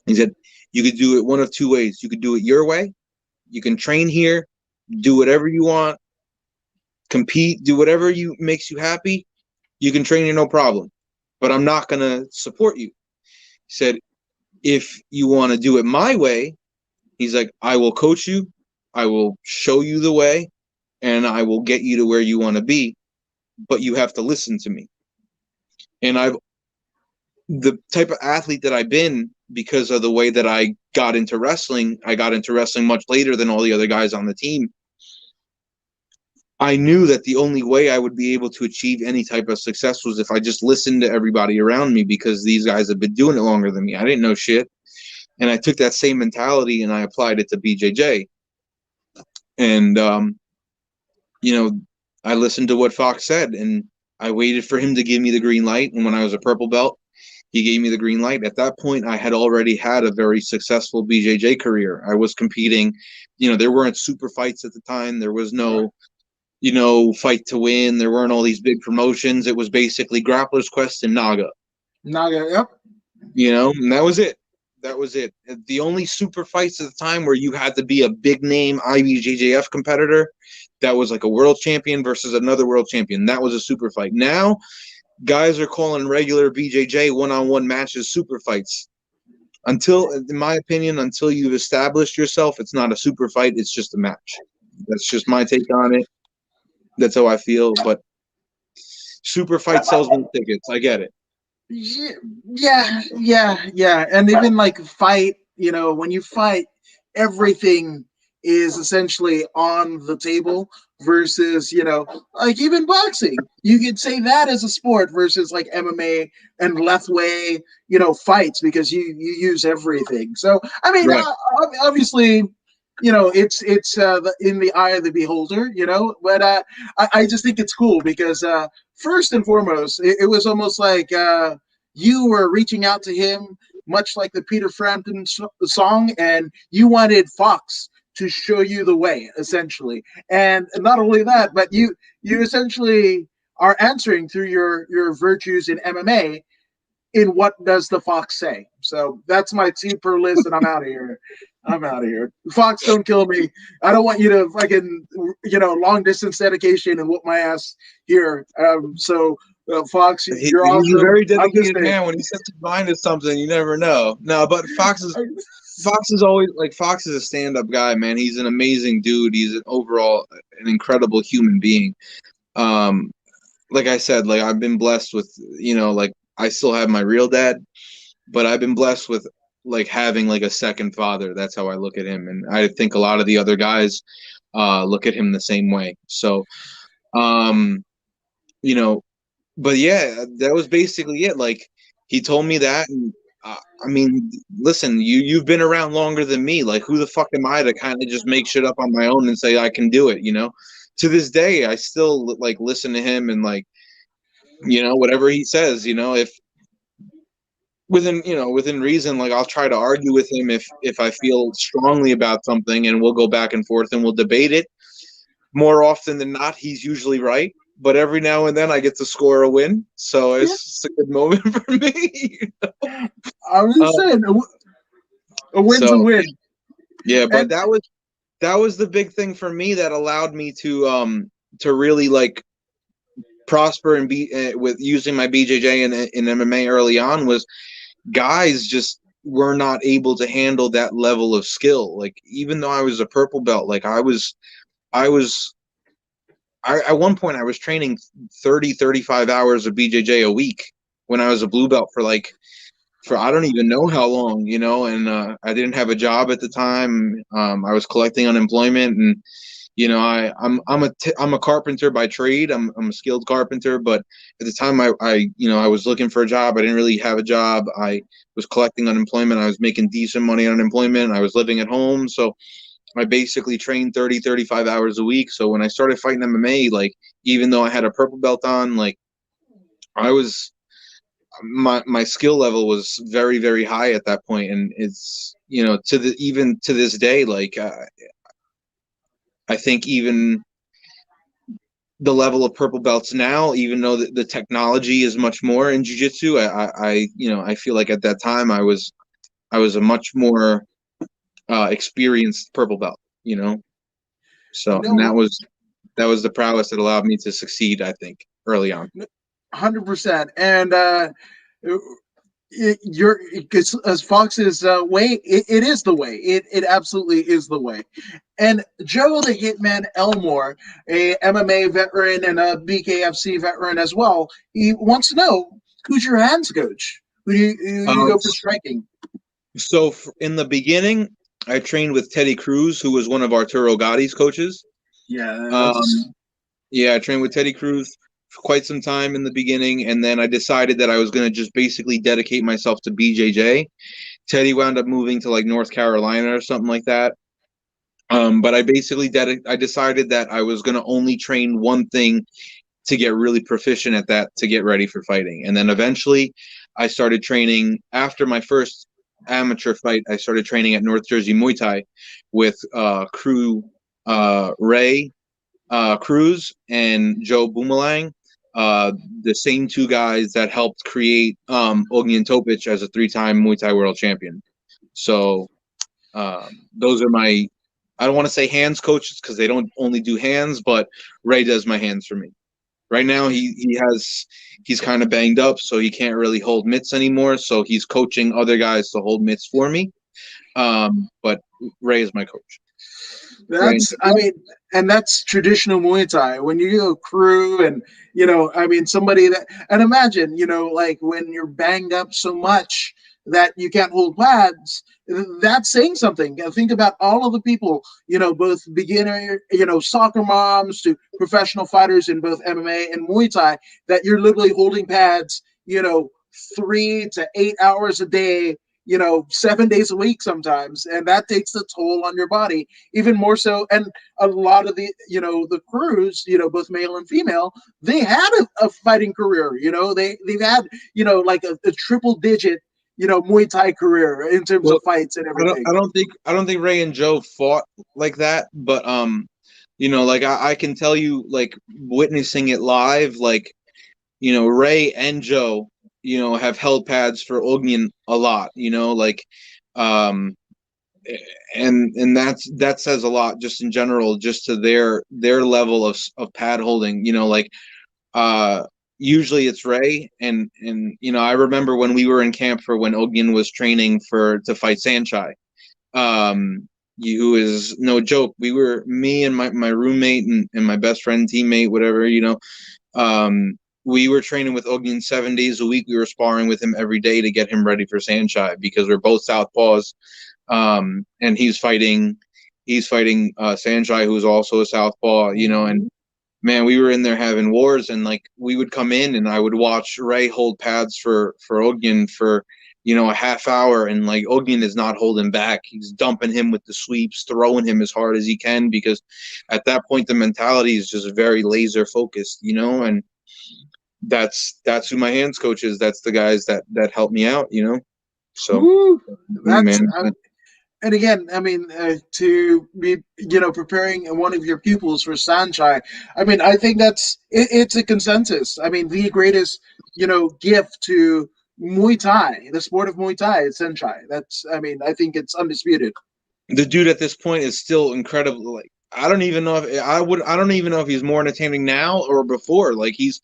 He said, you could do it one of two ways. You could do it your way. You can train here, do whatever you want, compete, do whatever makes you happy. You can train here, no problem. But I'm not going to support you. He said, if you want to do it my way, he's like, I will coach you. I will show you the way, and I will get you to where you want to be. But you have to listen to me. And the type of athlete that I've been, because of the way that I got into wrestling much later than all the other guys on the team. I knew that the only way I would be able to achieve any type of success was if I just listened to everybody around me, because these guys have been doing it longer than me. I didn't know shit. And I took that same mentality and I applied it to BJJ. And, I listened to what Fox said, and I waited for him to give me the green light. And when I was a purple belt, he gave me the green light. At that point, I had already had a very successful BJJ career. I was competing. There weren't super fights at the time. There was no, fight to win. There weren't all these big promotions. It was basically Grappler's Quest and Naga. Yep. And that was it. That was it. The only super fights at the time where you had to be a big name IBJJF competitor, that was like a world champion versus another world champion. That was a super fight. Now, guys are calling regular BJJ one-on-one matches super fights. In my opinion, until you've established yourself, it's not a super fight. It's just a match. That's just my take on it. That's how I feel. But super fight sells more tickets. I get it. Yeah. And even like fight, when you fight, everything is essentially on the table versus, like even boxing. You could say that as a sport versus like MMA and left way, fights, because you use everything. So, I mean, right. Obviously, it's in the eye of the beholder, but I just think it's cool because first and foremost, it was almost like you were reaching out to him, much like the Peter Frampton song, and you wanted Fox to show you the way, essentially. And not only that, but you essentially are answering through your virtues in MMA in what does the Fox say. So that's my super list, and I'm out of here. Fox, don't kill me. I don't want you to fucking, long distance dedication and whoop my ass here. Fox, you're awesome. He's a very dedicated man. When he sets his mind to something, you never know. No, but Fox is always like, Fox is a stand-up guy, man. He's an amazing dude. He's an incredible human being. Like I said, like I've been blessed with, like I still have my real dad, but I've been blessed with like having like a second father. That's how I look at him, and I think a lot of the other guys look at him the same way. So, but yeah, that was basically it. Like he told me that, and I mean, listen, you've been around longer than me. Like, who the fuck am I to kind of just make shit up on my own and say I can do it? To this day, I still like listen to him and like, whatever he says. If within reason, like I'll try to argue with him if I feel strongly about something, and we'll go back and forth and we'll debate it. More often than not, he's usually right. but every now and then I get to score a win, so Yeah. it's just a good moment for me. I was Um, saying a win's a so win. yeah, but And that was the big thing for me that allowed me to really like prosper and be with using my BJJ and in MMA early on was guys just were not able to handle that level of skill. Like even though I was a purple belt, like I at one point I was training 35 hours of BJJ a week when I was a blue belt for I don't even know how long, and I didn't have a job at the time. I was collecting unemployment, and I'm a carpenter by trade. I'm a skilled carpenter, but at the time I was looking for a job. I didn't really have a job. I was collecting unemployment. I was making decent money on unemployment. I was living at home, so I basically trained 35 hours a week. So when I started fighting MMA, like even though I had a purple belt on, like I was my skill level was very, very high at that point, and it's even to this day, like I think even the level of purple belts now, even though the technology is much more in jiu-jitsu, I feel like at that time I was a much more experienced purple belt, you so and know, that was the prowess that allowed me to succeed, I think, early on. 100%. And you're as Fox's way, it is the way. It absolutely is the way. And Joe the Hitman Elmore, a MMA veteran and a BKFC veteran as well, he wants to know who's your hands coach. Who do you Uh, go for striking? so in the beginning, I trained with Teddy Cruz, who was one of Arturo Gotti's coaches. Yes. Um, Yeah, I trained with Teddy Cruz for quite some time in the beginning, and then I decided that I was going to just basically dedicate myself to BJJ. Teddy wound up moving to like North Carolina or something like that. But I basically I decided that I was going to only train one thing to get really proficient at that to get ready for fighting. And then eventually I started training after my first amateur fight. I started training at North Jersey Muay Thai with Ray Cruz and Joe Boomerang, the same two guys that helped create Ognjen Topic as a three-time Muay Thai world champion. So those are my, I don't want to say hands coaches because they don't only do hands, but Ray does my hands for me. Right now he's kind of banged up, so he can't really hold mitts anymore. So he's coaching other guys to hold mitts for me. But Ray is my coach. Ray. I mean, and that's traditional Muay Thai. When you go crew and, I mean, somebody that, and imagine, like when you're banged up so much that you can't hold pads, that's saying something. Think about all of the people, both beginner, soccer moms to professional fighters in both MMA and Muay Thai, that you're literally holding pads, 3 to 8 hours a day, 7 days a week sometimes, and that takes a toll on your body even more so. And a lot of the crews, both male and female, they had a fighting career. They've had like a triple digit Muay Thai career in terms Well, of fights and I don't everything. I don't think I don't think Ray and Joe fought like that, but like I can tell you, like witnessing it live, like Ray and Joe, have held pads for Ognjen a lot, like um and that says a lot just in general, just to their level of pad holding, like uh usually it's Ray, and I remember when we were in camp for when Ognjen was training to fight Senchai. Who is no joke. We were me and my roommate and my best friend, teammate, whatever, we were training with Ognjen 7 days a week. We were sparring with him every day to get him ready for Senchai because we're both southpaws. And he's fighting Senchai, who's also a southpaw, and man, we were in there having wars, and like we would come in and I would watch Ray hold pads for Ognjen for a half hour, and like Ognjen is not holding back. He's dumping him with the sweeps, throwing him as hard as he can, because at that point the mentality is just very laser focused, and that's who my hands coach is. That's the guys that help me out, so Woo! me, That's man. And again, I mean, to be, preparing one of your pupils for Senchai, I mean, I think it's a consensus. I mean, the greatest, gift to Muay Thai, the sport of Muay Thai, is Senchai. I mean, I think it's undisputed. The dude at this point is still incredible. Like I don't even know if I don't even know if he's more entertaining now or before. Like he's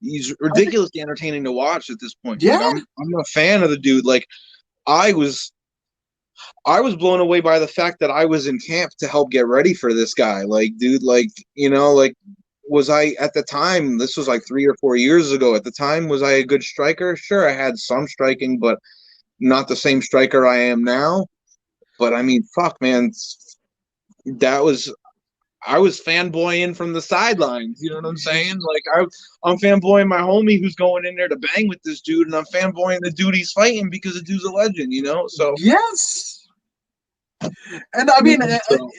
I think, ridiculously entertaining to watch at this point. Like yeah, I'm a fan of the dude. Like I was I was blown away by the fact that I was in camp to help get ready for this guy. Like, dude, like, like, was I at the time, this was like 3 or 4 years ago. At the time, was I a good striker? Sure, I had some striking, but not the same striker I am now. But I mean, fuck, man, that was, I was fanboying from the sidelines. You know what I'm saying? Like, I'm fanboying my homie who's going in there to bang with this dude, and I'm fanboying the dude he's fighting because the dude's a legend, So, yes. And I mean, so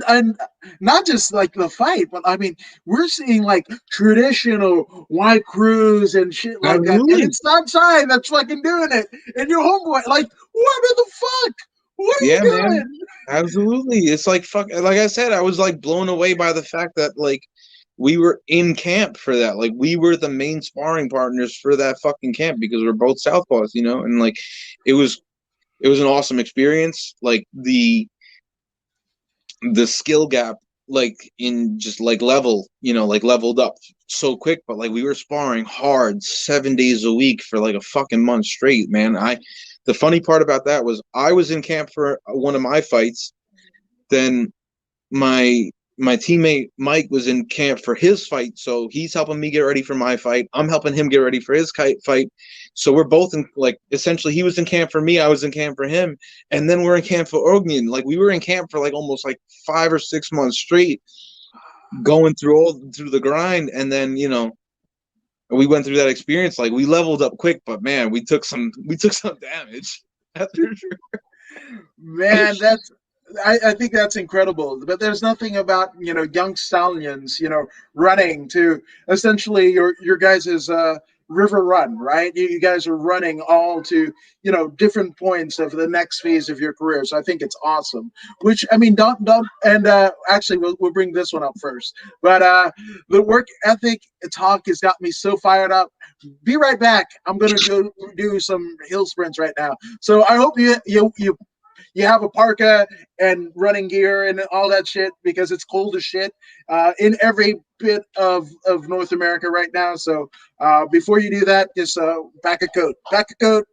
and not just like the fight, but I mean, we're seeing like traditional white crews and shit like that, and absolutely. it's not Chai that's fucking doing it, and your homeboy, like, what the fuck? What are you Yeah, man. doing? Absolutely. It's like fuck like I said, I was like blown away by the fact that like we were in camp for that. Like we were the main sparring partners for that fucking camp because we're both southpaws, and like it was it was an awesome experience. Like the skill gap like in just like like leveled up so quick, but like we were sparring hard 7 days a week for like a fucking month straight, man. The funny part about that was I was in camp for one of my fights, then my teammate Mike was in camp for his fight, so he's helping me get ready for my fight. I'm helping him get ready for his fight. So we're both in like essentially he was in camp for me, I was in camp for him, and then we're in camp for Ognian. Like we were in camp for like almost like 5 or 6 months straight, going through the grind, and then we went through that experience. Like we leveled up quick, but man, we took some damage. After sure. Man, I think that's incredible. But there's nothing about young stallions running to essentially your guys's river run, right? You guys are running all to different points of the next phase of your career. So I think it's awesome. Which I mean, don't and actually we'll bring this one up first. But the work ethic talk has got me so fired up. Be right back. I'm gonna go do some hill sprints right now. So I hope you have a parka and running gear and all that shit because it's cold as shit in every bit of North America right now. So before you do that, just pack a coat,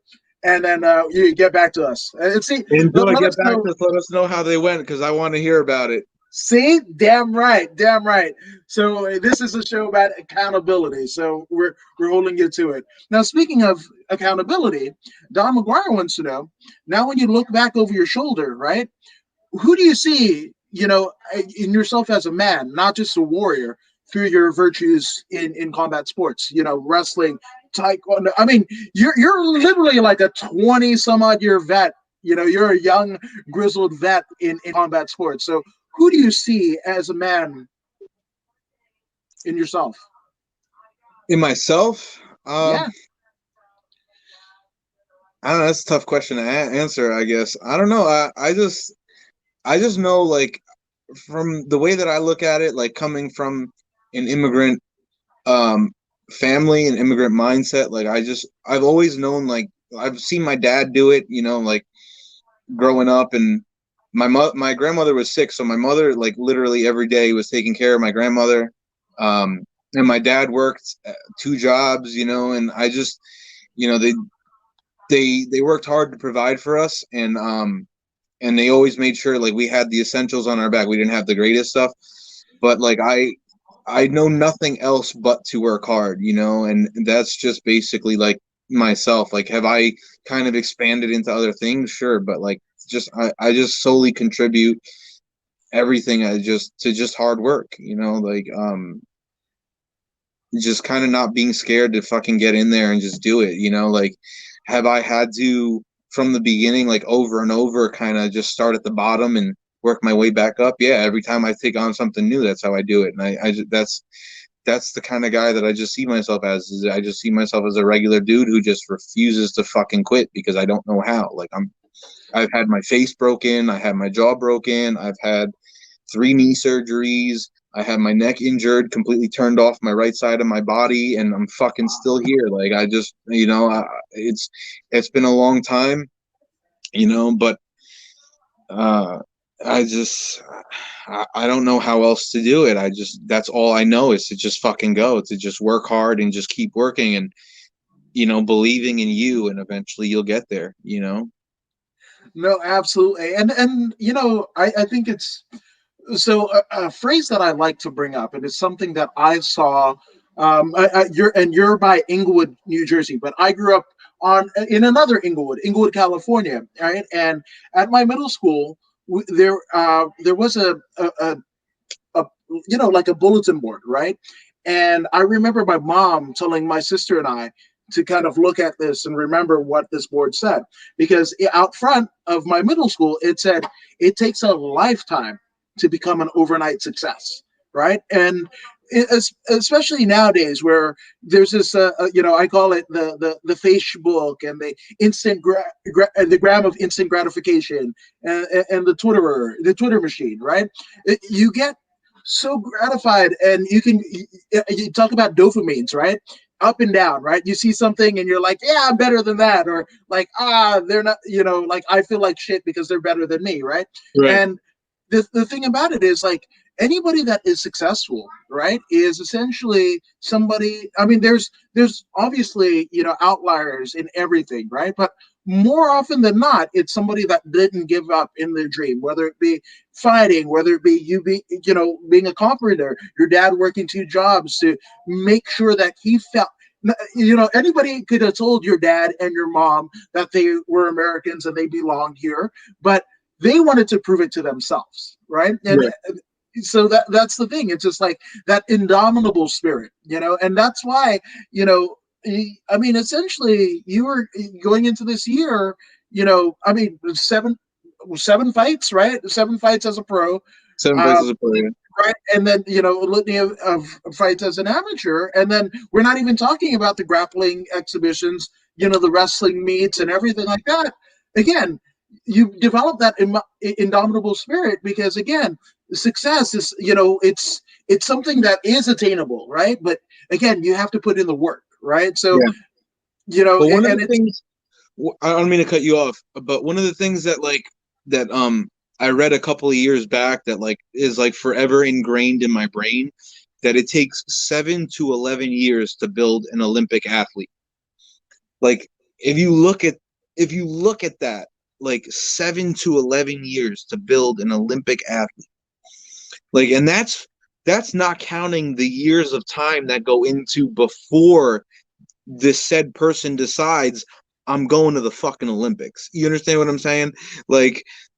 and then you get back to us. And see, Enjoy. let Get us back know. to us. Let us know how they went because I want to hear about it. See, damn right, damn right. So this is a show about accountability. So we're holding you to it. Now, speaking of accountability, Don McGuire wants to know. Now, when you look back over your shoulder, right? Who do you see, in yourself as a man, not just a warrior, through your virtues in combat sports? Wrestling, taekwondo. I mean, you're literally like a 20 some odd year vet. You're a young grizzled vet in combat sports. So who do you see as a man in yourself? In myself, Yeah. I don't know. That's a tough question to answer. I guess I don't know. I just know like from the way that I look at it, like coming from an immigrant um family and immigrant mindset. Like I've always known like I've seen my dad do it. Like growing up, and my grandmother was sick, so my mother like literally every day was taking care of my grandmother. And my dad worked 2 jobs, and I just, they worked hard to provide for us, and they always made sure like we had the essentials on our back. We didn't have the greatest stuff, but like I know nothing else but to work hard, and that's just basically like myself. Like, have I kind of expanded into other things? Sure, but like I just solely contribute everything to just hard work, like just kind of not being scared to fucking get in there and just do it, like have I had to from the beginning like over and over kind of just start at the bottom and work my way back up? Yeah, every time I take on something new, that's how I do it. And I just, that's the kind of guy that I just see myself as. Is I just see myself as a regular dude who just refuses to fucking quit because I don't know how. Like I've had my face broken. I had my jaw broken. I've had 3 knee surgeries. I had my neck injured, completely turned off my right side of my body, and I'm fucking still here. Like, I just, it's been a long time, but I just, I don't know how else to do it. That's all I know is to just fucking go, to just work hard and just keep working and, believing in you, and eventually you'll get there, No, absolutely. And I think it's so a phrase that I like to bring up, and it's something that I saw. You're by Inglewood, New Jersey, but I grew up in another Inglewood, California, right? And at my middle school, there was a like a bulletin board, right? And I remember my mom telling my sister and I to kind of look at this and remember what this board said, because out front of my middle school it said it takes a lifetime to become an overnight success, right? And especially nowadays where there's this I call it the Facebook and the the gram of instant gratification, and the Twitter machine, right? You get so gratified, and you talk about dopamines, right? Up and down, right? You see something and you're like, yeah, I'm better than that, or like, they're not, like, I feel like shit because they're better than me, right? Right. And the thing about it is, like, anybody that is successful, right, is essentially somebody. I mean, there's obviously, outliers in everything, right? But more often than not, it's somebody that didn't give up in their dream, whether it be fighting, whether it be being a carpenter, your dad working 2 jobs to make sure that he felt. Anybody could have told your dad and your mom that they were Americans and they belonged here, but they wanted to prove it to themselves, right? And Right. so that's the thing. It's just like that indomitable spirit, and that's why, I mean, essentially, you were going into this year, I mean, seven fights, right? 7 fights as a pro, 7 um, places of prayer. right? And then, a litany of fights as an amateur, and then we're not even talking about the grappling exhibitions, the wrestling meets and everything like that. Again, you develop that indomitable spirit because, again, success is, it's something that is attainable, right? But again, you have to put in the work, right? So, Yeah. But one of and the it's things, I don't mean to cut you off, but one of the things that I read a couple of years back that is forever ingrained in my brain, that it takes 7 to 11 years to build an Olympic athlete. Like, if you look at that, 7 to 11 years to build an Olympic athlete. And that's not counting the years of time that go into before this said person decides, I'm going to the fucking Olympics. You understand what I'm saying?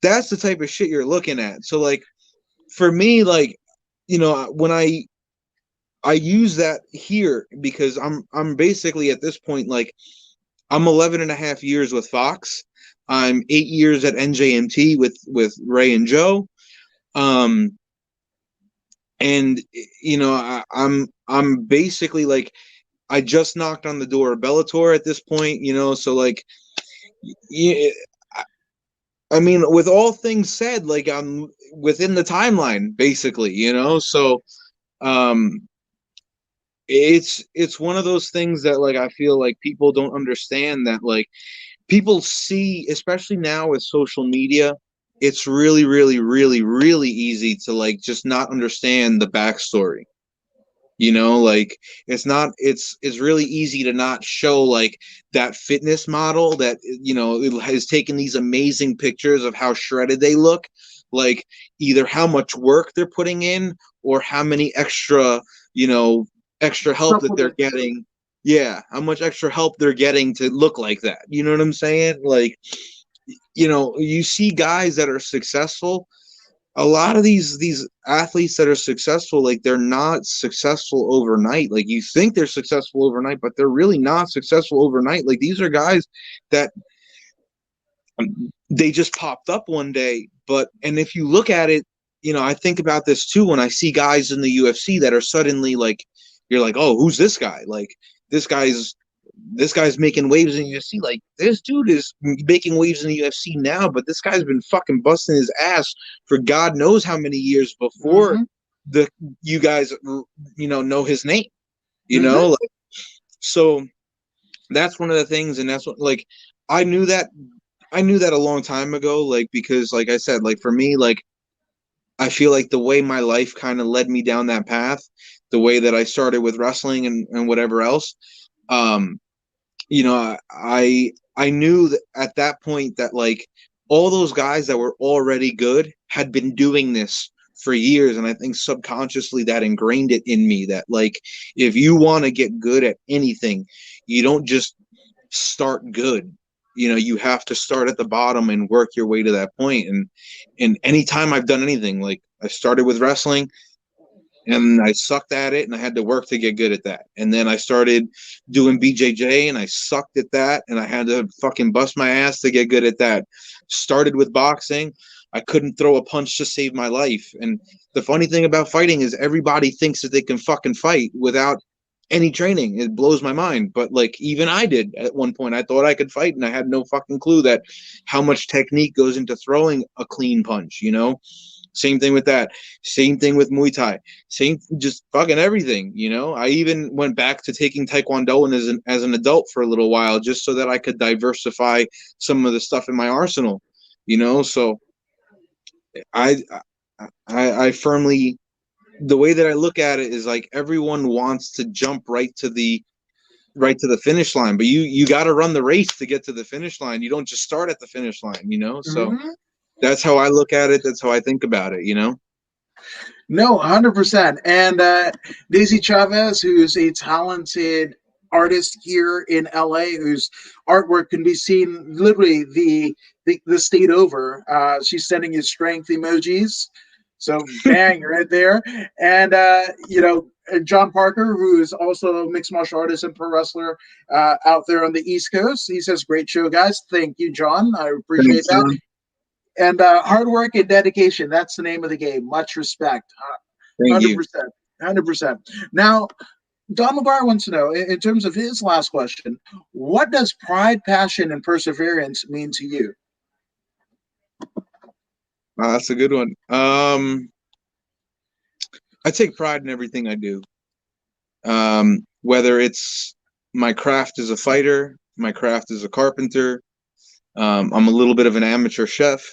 That's the type of shit you're looking at. So for me, when I use that here, because I'm basically at this point, I'm 11 and a half years with Fox. I'm 8 years at NJMT with Ray and Joe. And I'm basically I just knocked on the door of Bellator at this point, so yeah, I mean, with all things said, I'm within the timeline, basically, so it's one of those things that I feel like people don't understand, that people see, especially now with social media, it's really, really, really, really easy to just not understand the backstory. It's really easy to not show that fitness model that has taken these amazing pictures of how shredded they look, either how much work they're putting in or how many extra help that they're getting. Yeah, how much extra help they're getting to look like that. You know what I'm saying? You see guys that are successful. A lot of these athletes that are successful, they're not successful overnight. You think they're successful overnight, but they're really not successful overnight. These are guys that they just popped up one day. And if you look at it, I think about this too when I see guys in the UFC that are suddenly you're like, oh, who's this guy? This guy's this guy's making waves in UFC. Like, this dude is making waves in the UFC now, but this guy's been fucking busting his ass for God knows how many years before you guys, know his name, Like, so that's one of the things, and that's what, like, I knew that a long time ago, like, because, like I said, like, for me, like, I feel like the way my life kind of led me down that path, the way that I started with wrestling and whatever else, I knew that at that point that, like, all those guys that were already good had been doing this for years, and I think subconsciously that ingrained it in me that, like, if you want to get good at anything, you don't just start good. You have to start at the bottom and work your way to that point. And anytime I've done anything, like, I started with wrestling and I sucked at it and I had to work to get good at that. And then I started doing BJJ and I sucked at that and I had to fucking bust my ass to get good at that. Started with boxing. I couldn't throw a punch to save my life. And the funny thing about fighting is everybody thinks that they can fucking fight without any training. It blows my mind. But, like, even I did at one point. I thought I could fight and I had no fucking clue that how much technique goes into throwing a clean punch, Same thing with that. Same thing with Muay Thai. Just fucking everything, I even went back to taking taekwondo and as an adult for a little while just so that I could diversify some of the stuff in my arsenal, So I firmly, the way that I look at it is, like, everyone wants to jump right to the finish line, but you got to run the race to get to the finish line. You don't just start at the finish line, So that's how I look at it. That's how I think about it, No, 100%. And Daisy Chavez, who's a talented artist here in LA, whose artwork can be seen literally the state over. She's sending you strength emojis. So bang, right there. And John Parker, who is also a mixed martial artist and pro wrestler out there on the East Coast. He says, "Great show, guys." Thank you, John. I appreciate that. John. And hard work and dedication. That's the name of the game. Much respect. 100%. 100%. Now, Don McGuire wants to know, in terms of his last question, what does pride, passion, and perseverance mean to you? That's a good one. I take pride in everything I do. Whether it's my craft as a fighter, my craft as a carpenter, I'm a little bit of an amateur chef.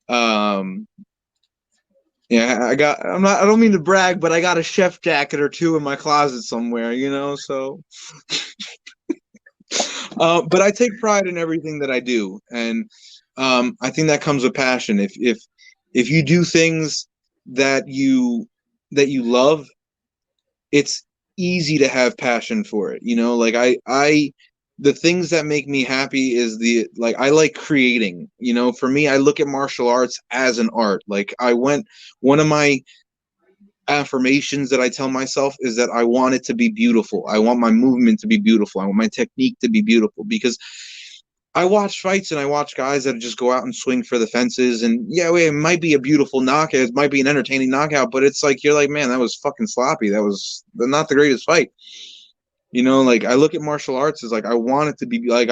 I don't mean to brag, but I got a chef jacket or two in my closet somewhere, so but I take pride in everything that I do. And I think that comes with passion. If you do things that you love, it's easy to have passion for it. Like, I the things that make me happy is I like creating. For me, I look at martial arts as an art. Like, one of my affirmations that I tell myself is that I want it to be beautiful. I want my movement to be beautiful. I want my technique to be beautiful, because I watch fights and I watch guys that just go out and swing for the fences, and it might be a beautiful knockout, it might be an entertaining knockout, but it's like, you're like, man, that was fucking sloppy. That was not the greatest fight. Like, I look at martial arts as, like, I want it to be like,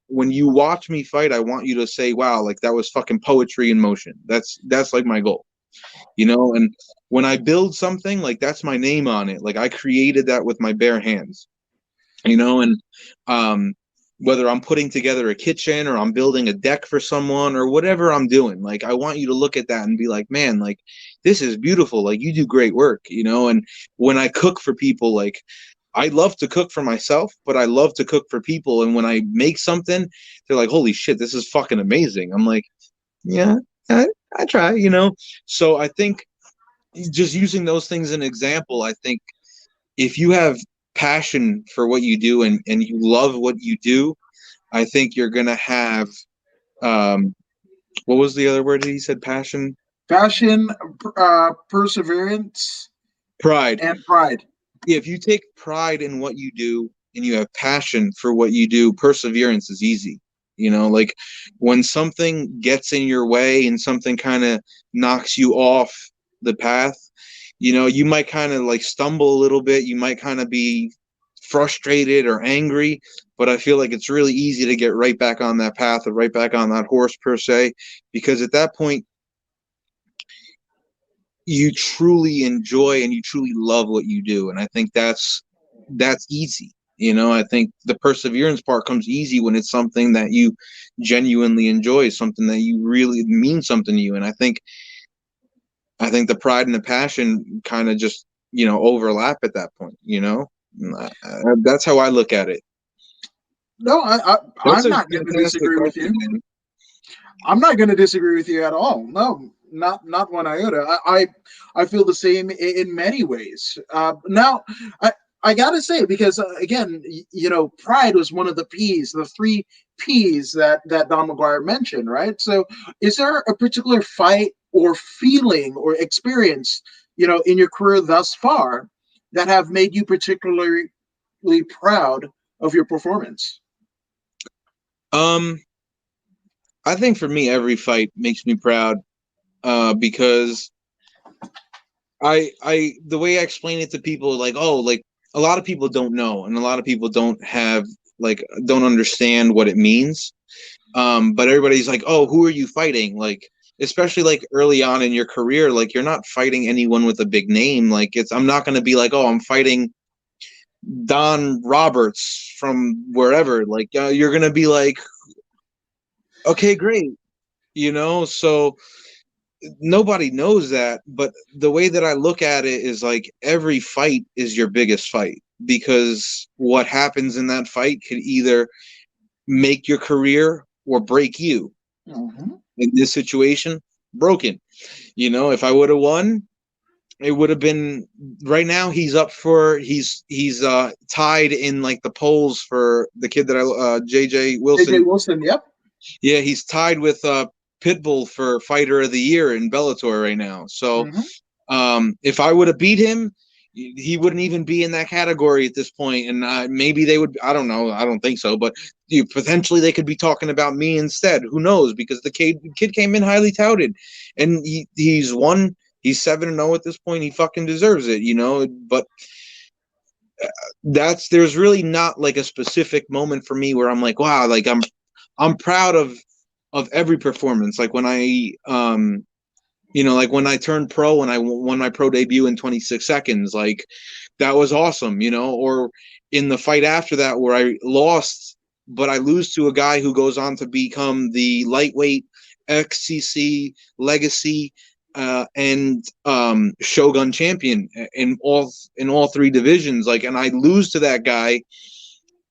when you watch me fight, I want you to say, wow, like, that was fucking poetry in motion. That's like my goal, and when I build something, like, that's my name on it. Like, I created that with my bare hands, and whether I'm putting together a kitchen or I'm building a deck for someone or whatever I'm doing, like, I want you to look at that and be like, man, like, this is beautiful. Like, you do great work, and when I cook for people, like, I love to cook for myself, but I love to cook for people. And when I make something, they're like, holy shit, this is fucking amazing. I'm like, yeah, I try, So I think, just using those things as an example, I think if you have passion for what you do and you love what you do, I think you're going to have, what was the other word that he said? Passion, Perseverance, pride. And pride. If you take pride in what you do and you have passion for what you do, perseverance is easy. Like, when something gets in your way and something kind of knocks you off the path, you might kind of, like, stumble a little bit. You might kind of be frustrated or angry, but I feel like it's really easy to get right back on that path or right back on that horse per se, because at that point you truly enjoy and you truly love what you do. And I think that's easy. I think the perseverance part comes easy when it's something that you genuinely enjoy, something that you really means something to you. And I think the pride and the passion kind of just, overlap at that point, that's how I look at it. No, I'm not going to disagree with you. I'm not going to disagree with you at all. No, not one iota. I feel the same in many ways. Now, I gotta say, because again, pride was one of the P's, the 3 P's that Don McGuire mentioned, right? So, is there a particular fight or feeling or experience, in your career thus far that have made you particularly proud of your performance? I think for me, every fight makes me proud, because the way I explain it to people, like, a lot of people don't know, and a lot of people don't understand what it means. But everybody's like, oh, who are you fighting? Like, especially like early on in your career, like you're not fighting anyone with a big name. Like I'm not going to be like, oh, I'm fighting Don Roberts from wherever. Like you're going to be like, okay, great. So nobody knows that, but the way that I look at it is like every fight is your biggest fight, because what happens in that fight could either make your career or break you. Mm-hmm. In this situation, broken. If I would have won, it would have been right now. He's tied in like the polls for the kid that JJ Wilson. JJ Wilson, yep. Yeah, he's tied with Pitbull for Fighter of the Year in Bellator right now. So, if I would have beat him, he wouldn't even be in that category at this point. And maybe they would. I don't know. I don't think so. But potentially they could be talking about me instead. Who knows? Because the kid came in highly touted, and he's won. He's 7-0 at this point. He fucking deserves it, But there's really not like a specific moment for me where I'm like, wow, like I'm proud of every performance. Like when I like when I turned pro and I won my pro debut in 26 seconds, like that was awesome, or in the fight after that where I lost, but I lose to a guy who goes on to become the lightweight XCC legacy and Shogun champion in all 3 divisions. Like, and I lose to that guy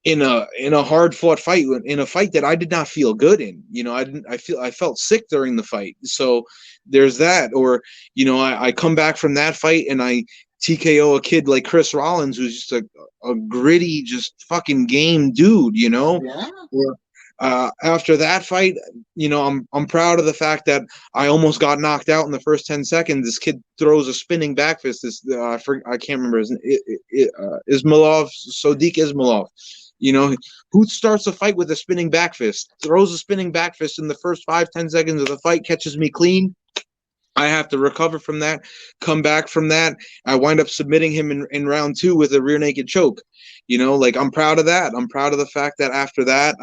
in a hard fought fight, in a fight that I did not feel good in. I felt sick during the fight. So there's that. Or, I come back from that fight and I TKO a kid like Chris Rollins, who's just a gritty, just fucking game dude, Yeah. Or, after that fight, I'm proud of the fact that I almost got knocked out in the first 10 seconds. This kid throws a spinning back fist. I can't remember his Ismailov, Sodiq Ismailov. Who starts a fight with a spinning back fist, throws a spinning back fist in the first 5-10 seconds of the fight, catches me clean. I have to recover from that, come back from that. I wind up submitting him in round 2 with a rear naked choke. Like I'm proud of that. I'm proud of the fact that after that,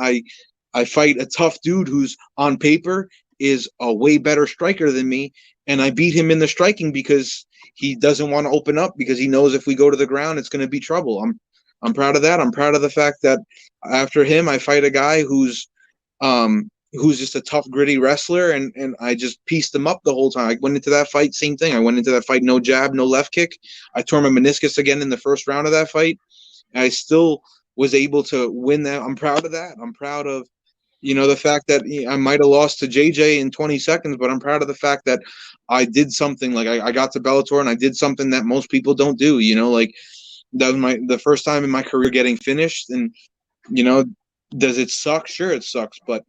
I fight a tough dude who's on paper is a way better striker than me. And I beat him in the striking because he doesn't want to open up, because he knows if we go to the ground, it's going to be trouble. I'm proud of that. I'm proud of the fact that after him, I fight a guy who's just a tough, gritty wrestler, and I just pieced him up the whole time. I went into that fight, same thing. I went into that fight, no jab, no left kick. I tore my meniscus again in the first round of that fight. I still was able to win that. I'm proud of that. I'm proud of, the fact that I might have lost to JJ in 20 seconds, but I'm proud of the fact that I did something. Like I got to Bellator and I did something that most people don't do, like that was the first time in my career getting finished. And, does it suck? Sure, it sucks. But,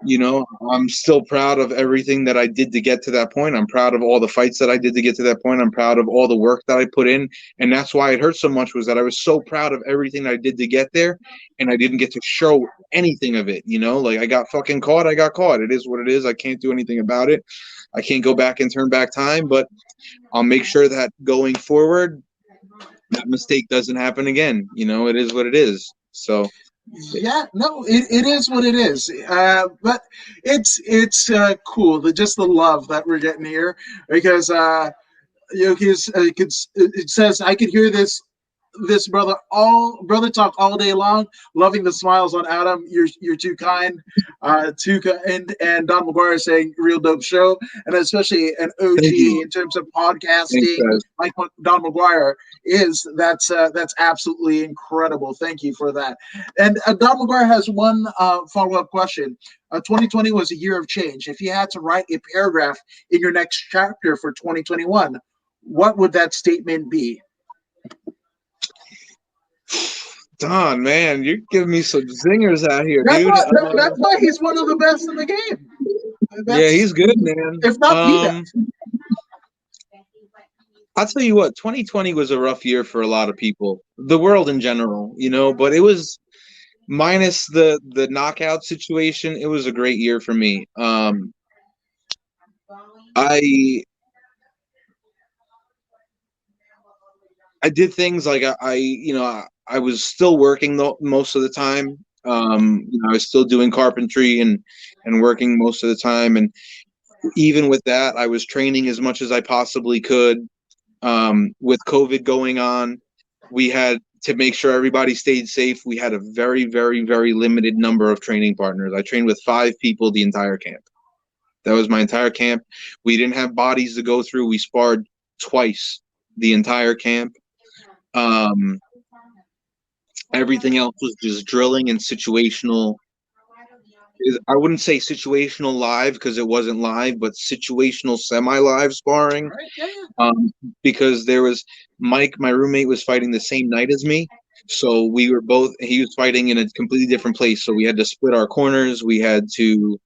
I'm still proud of everything that I did to get to that point. I'm proud of all the fights that I did to get to that point. I'm proud of all the work that I put in. And that's why it hurt so much, was that I was so proud of everything I did to get there. And I didn't get to show anything of it. Like I got fucking caught. I got caught. It is what it is. I can't do anything about it. I can't go back and turn back time, but I'll make sure that going forward, that mistake doesn't happen again. It is what it is. So Yeah, no, it is what it is. But it's cool. Just the love that we're getting here because it says I could hear this brother talk all day long. Loving the smiles on Adam. You're too kind. And Don McGuire saying real dope show, and especially an thank OG you. in terms of Thanks, podcasting guys. like what Don McGuire is. That's absolutely incredible. Thank you for that. And Don McGuire has one follow up question. 2020 was a year of change. If you had to write a paragraph in your next chapter for 2021, what would that statement be? Don, man, you're giving me some zingers out here, That's dude. why, that's why he's one of the best in the game. Yeah, That's he's good, man. if not the best. I'll tell you what, 2020 was a rough year for a lot of people, the world in general, but it was minus the knockout situation. It was a great year for me. I I did things like I was still working most of the time. I was still doing carpentry and working most of the time, and even with that, I was training as much as I possibly could. With COVID going on, we had to make sure everybody stayed safe. We had a very, very, very limited number of training partners. I trained with 5 people the entire camp. That was my entire camp. We didn't have bodies to go through. We sparred twice the entire camp. Everything else was just drilling and situational. I wouldn't say situational live because it wasn't live, but situational semi-live sparring. Right? Yeah. Because there was Mike, my roommate, was fighting the same night as me. So we were both, he was fighting in a completely different place. So we had to split our corners. We had to,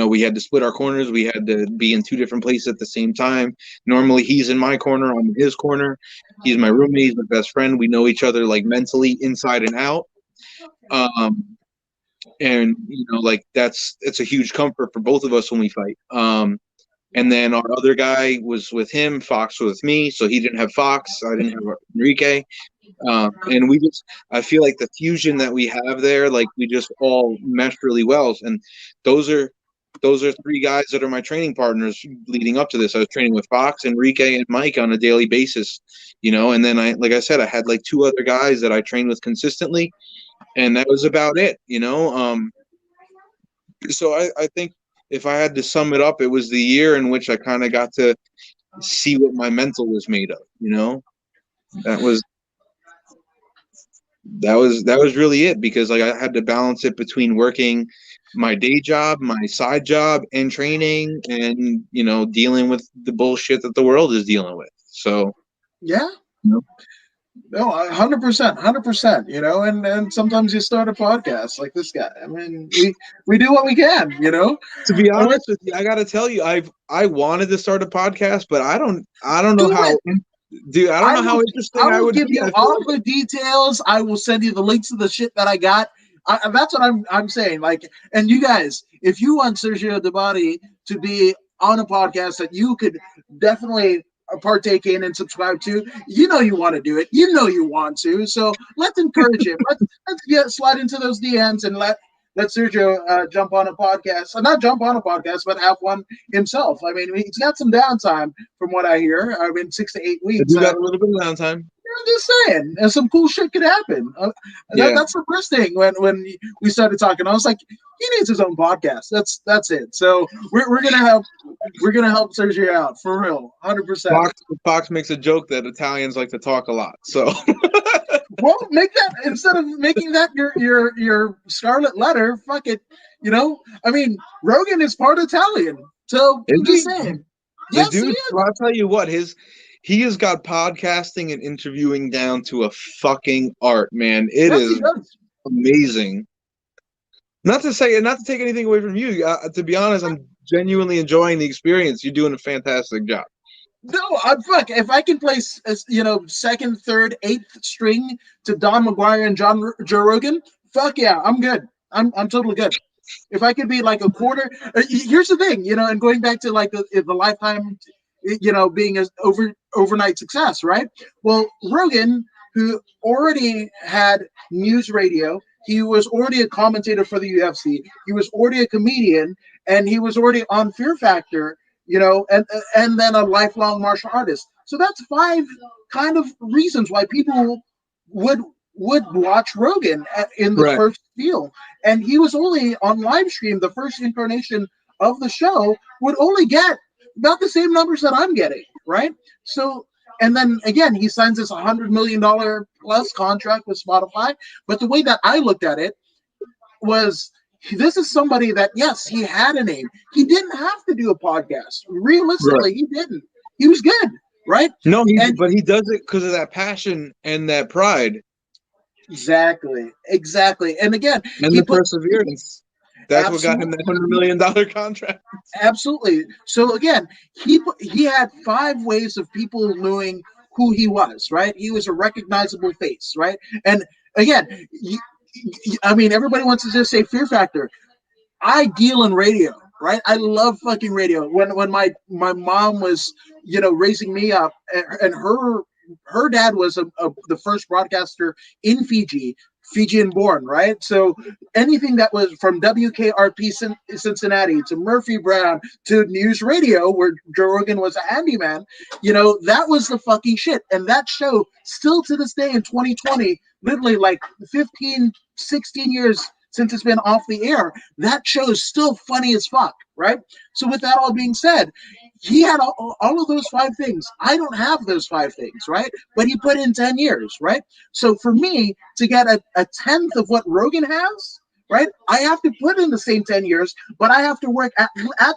we had to split our corners. We had to be in 2 different places at the same time. Normally he's in my corner, I'm in his corner. He's my roommate, he's my best friend. We know each other like mentally inside and out. And it's a huge comfort for both of us when we fight. And then our other guy was with him, Fox was with me, so he didn't have Fox, I didn't have Enrique. And I feel like the fusion that we have there, like we just all mesh really well. And those are 3 guys that are my training partners leading up to this. I was training with Fox, Enrique, and Mike on a daily basis, and then like I said, I had like 2 other guys that I trained with consistently, and that was about it, So I think if I had to sum it up, it was the year in which I kind of got to see what my mental was made of, That was really it, because like I had to balance it between working my day job, my side job, and training, and dealing with the bullshit that the world is dealing with. So yeah. No, 100%, 100%, and sometimes you start a podcast like this guy. I mean, we do what we can, To be honest with you, I got to tell you, I wanted to start a podcast, but I don't know how. Dude, I don't know how interesting I would give you all the details. I will send you the links to the shit that I got. That's what I'm saying. Like, and you guys, if you want Sergio di Bari to be on a podcast that you could definitely partake in and subscribe to, you want to do it. You want to. So let's encourage him. Let's slide into those DMs and let Sergio jump on a podcast. Not jump on a podcast, but have one himself. I mean, he's got some downtime from what I hear. I mean, 6 to 8 weeks. You got a little bit of downtime. I'm just saying, and some cool shit could happen. That's the first thing when we started talking. I was like, he needs his own podcast. That's it. So we're gonna help Sergio out for real, 100%. Fox makes a joke that Italians like to talk a lot. So well, make that, instead of making that your scarlet letter. Fuck it, I mean, Rogan is part Italian, so I'm just saying. Yes, dude, I'll tell you what, he has got podcasting and interviewing down to a fucking art, man. It is amazing. Not to take anything away from you. To be honest, I'm genuinely enjoying the experience. You're doing a fantastic job. No, fuck. If I can play, second, third, 8th string to Don McGuire and Joe Rogan, fuck yeah, I'm good. I'm totally good. If I could be like a quarter, here's the thing, and going back to like the lifetime being an overnight success, right? Well, Rogan, who already had news radio, he was already a commentator for the UFC. He was already a comedian, and he was already on Fear Factor, and then a lifelong martial artist. So that's 5 kind of reasons why people would watch Rogan in the Right. first deal. And he was only on live stream. The first incarnation of the show would only get about the same numbers that I'm getting, right? So, and then again, he signs this $100 million plus contract with Spotify. But the way that I looked at it was, this is somebody that, yes, he had a name. He didn't have to do a podcast. Realistically, he didn't. He was good, right? No, And but he does it because of that passion and that pride exactly. And again, and he the put perseverance. That's what got him that $100 million contract. absolutely. So again, he had 5 ways of people knowing who he was, right? He was a recognizable face, right? And again, I mean, everybody wants to just say Fear Factor. I deal in radio, right? I love fucking radio. When my mom was, raising me up, and her dad was the first broadcaster in Fiji, Fijian born, right? So anything that was from WKRP Cincinnati to Murphy Brown to News Radio, where Joe Rogan was a handyman, that was the fucking shit. And that show, still to this day in 2020, literally like 15, 16 years since it's been off the air, that show is still funny as fuck, right? So with that all being said, he had all of those 5 things. I don't have those 5 things, right? But he put in 10 years, right? So for me to get a tenth of what Rogan has, right, I have to put in the same 10 years, but I have to work at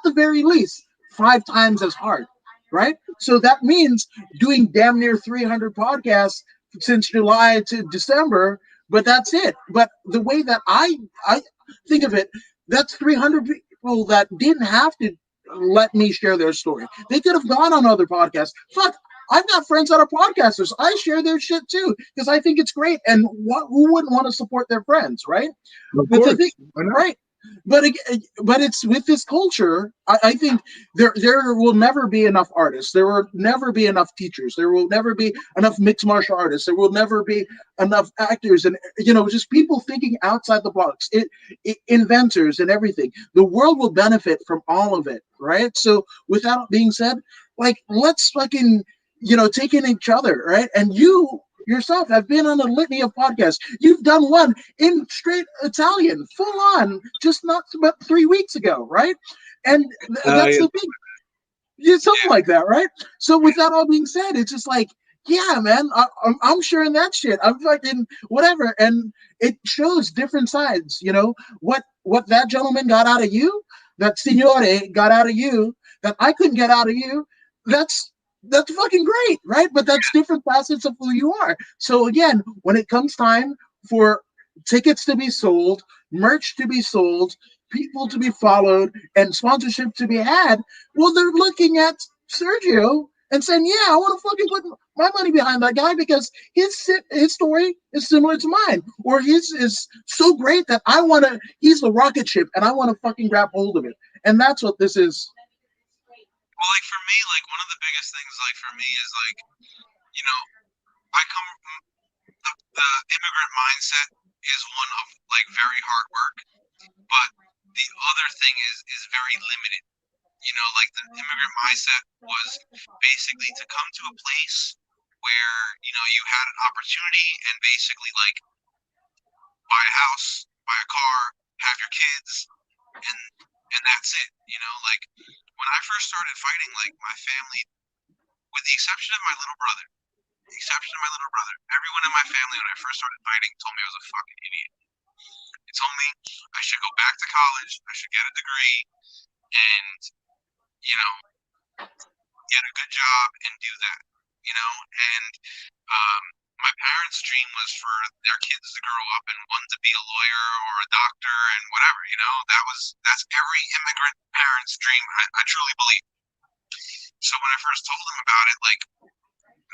the very least 5 times as hard, right? So that means doing damn near 300 podcasts since July to December, but that's it. But the way that I think of it, that's 300 people that didn't have to let me share their story. They could have gone on other podcasts. Fuck, I've got friends that are podcasters. I share their shit too because I think it's great. And who wouldn't want to support their friends, right? Of But the course. thing, right? But it's with this culture. I think there will never be enough artists. There will never be enough teachers. There will never be enough mixed martial artists. There will never be enough actors, and just people thinking outside the box. Inventors and everything. The world will benefit from all of it, right? So, with that being said, like, let's fucking take in each other, right? And you yourself have been on a litany of podcasts. You've done one in straight Italian, full on, just not about 3 weeks ago, right? And that's the thing. Yeah, something like that, right? So with that all being said, it's just like, yeah, man, I'm sharing that shit. I'm fucking whatever, and it shows different sides. What that gentleman got out of you, that signore got out of you, that I couldn't get out of you. That's fucking great, right? But that's different facets of who you are. So again, when it comes time for tickets to be sold, merch to be sold, people to be followed, and sponsorship to be had, well, they're looking at Sergio and saying, "Yeah, I want to fucking put my money behind that guy because his story is similar to mine, or his is so great that I want to. He's the rocket ship, and I want to fucking grab hold of it." And that's what this is. Well, like for me, like one of the biggest things, like for me, is like, I come from the immigrant mindset is one of like very hard work, but the other thing is very limited. Like the immigrant mindset was basically to come to a place where you had an opportunity and basically like buy a house, buy a car, have your kids, and that's it. Like when I first started fighting, like my family, with the exception of my little brother, everyone in my family when I first started fighting told me I was a fucking idiot. They told me I should go back to college, I should get a degree, and get a good job and do that. And my parents' dream was for their kids to grow up and one to be a lawyer or a doctor and whatever. That's every immigrant parent's dream. I truly believe. So when I first told them about it, like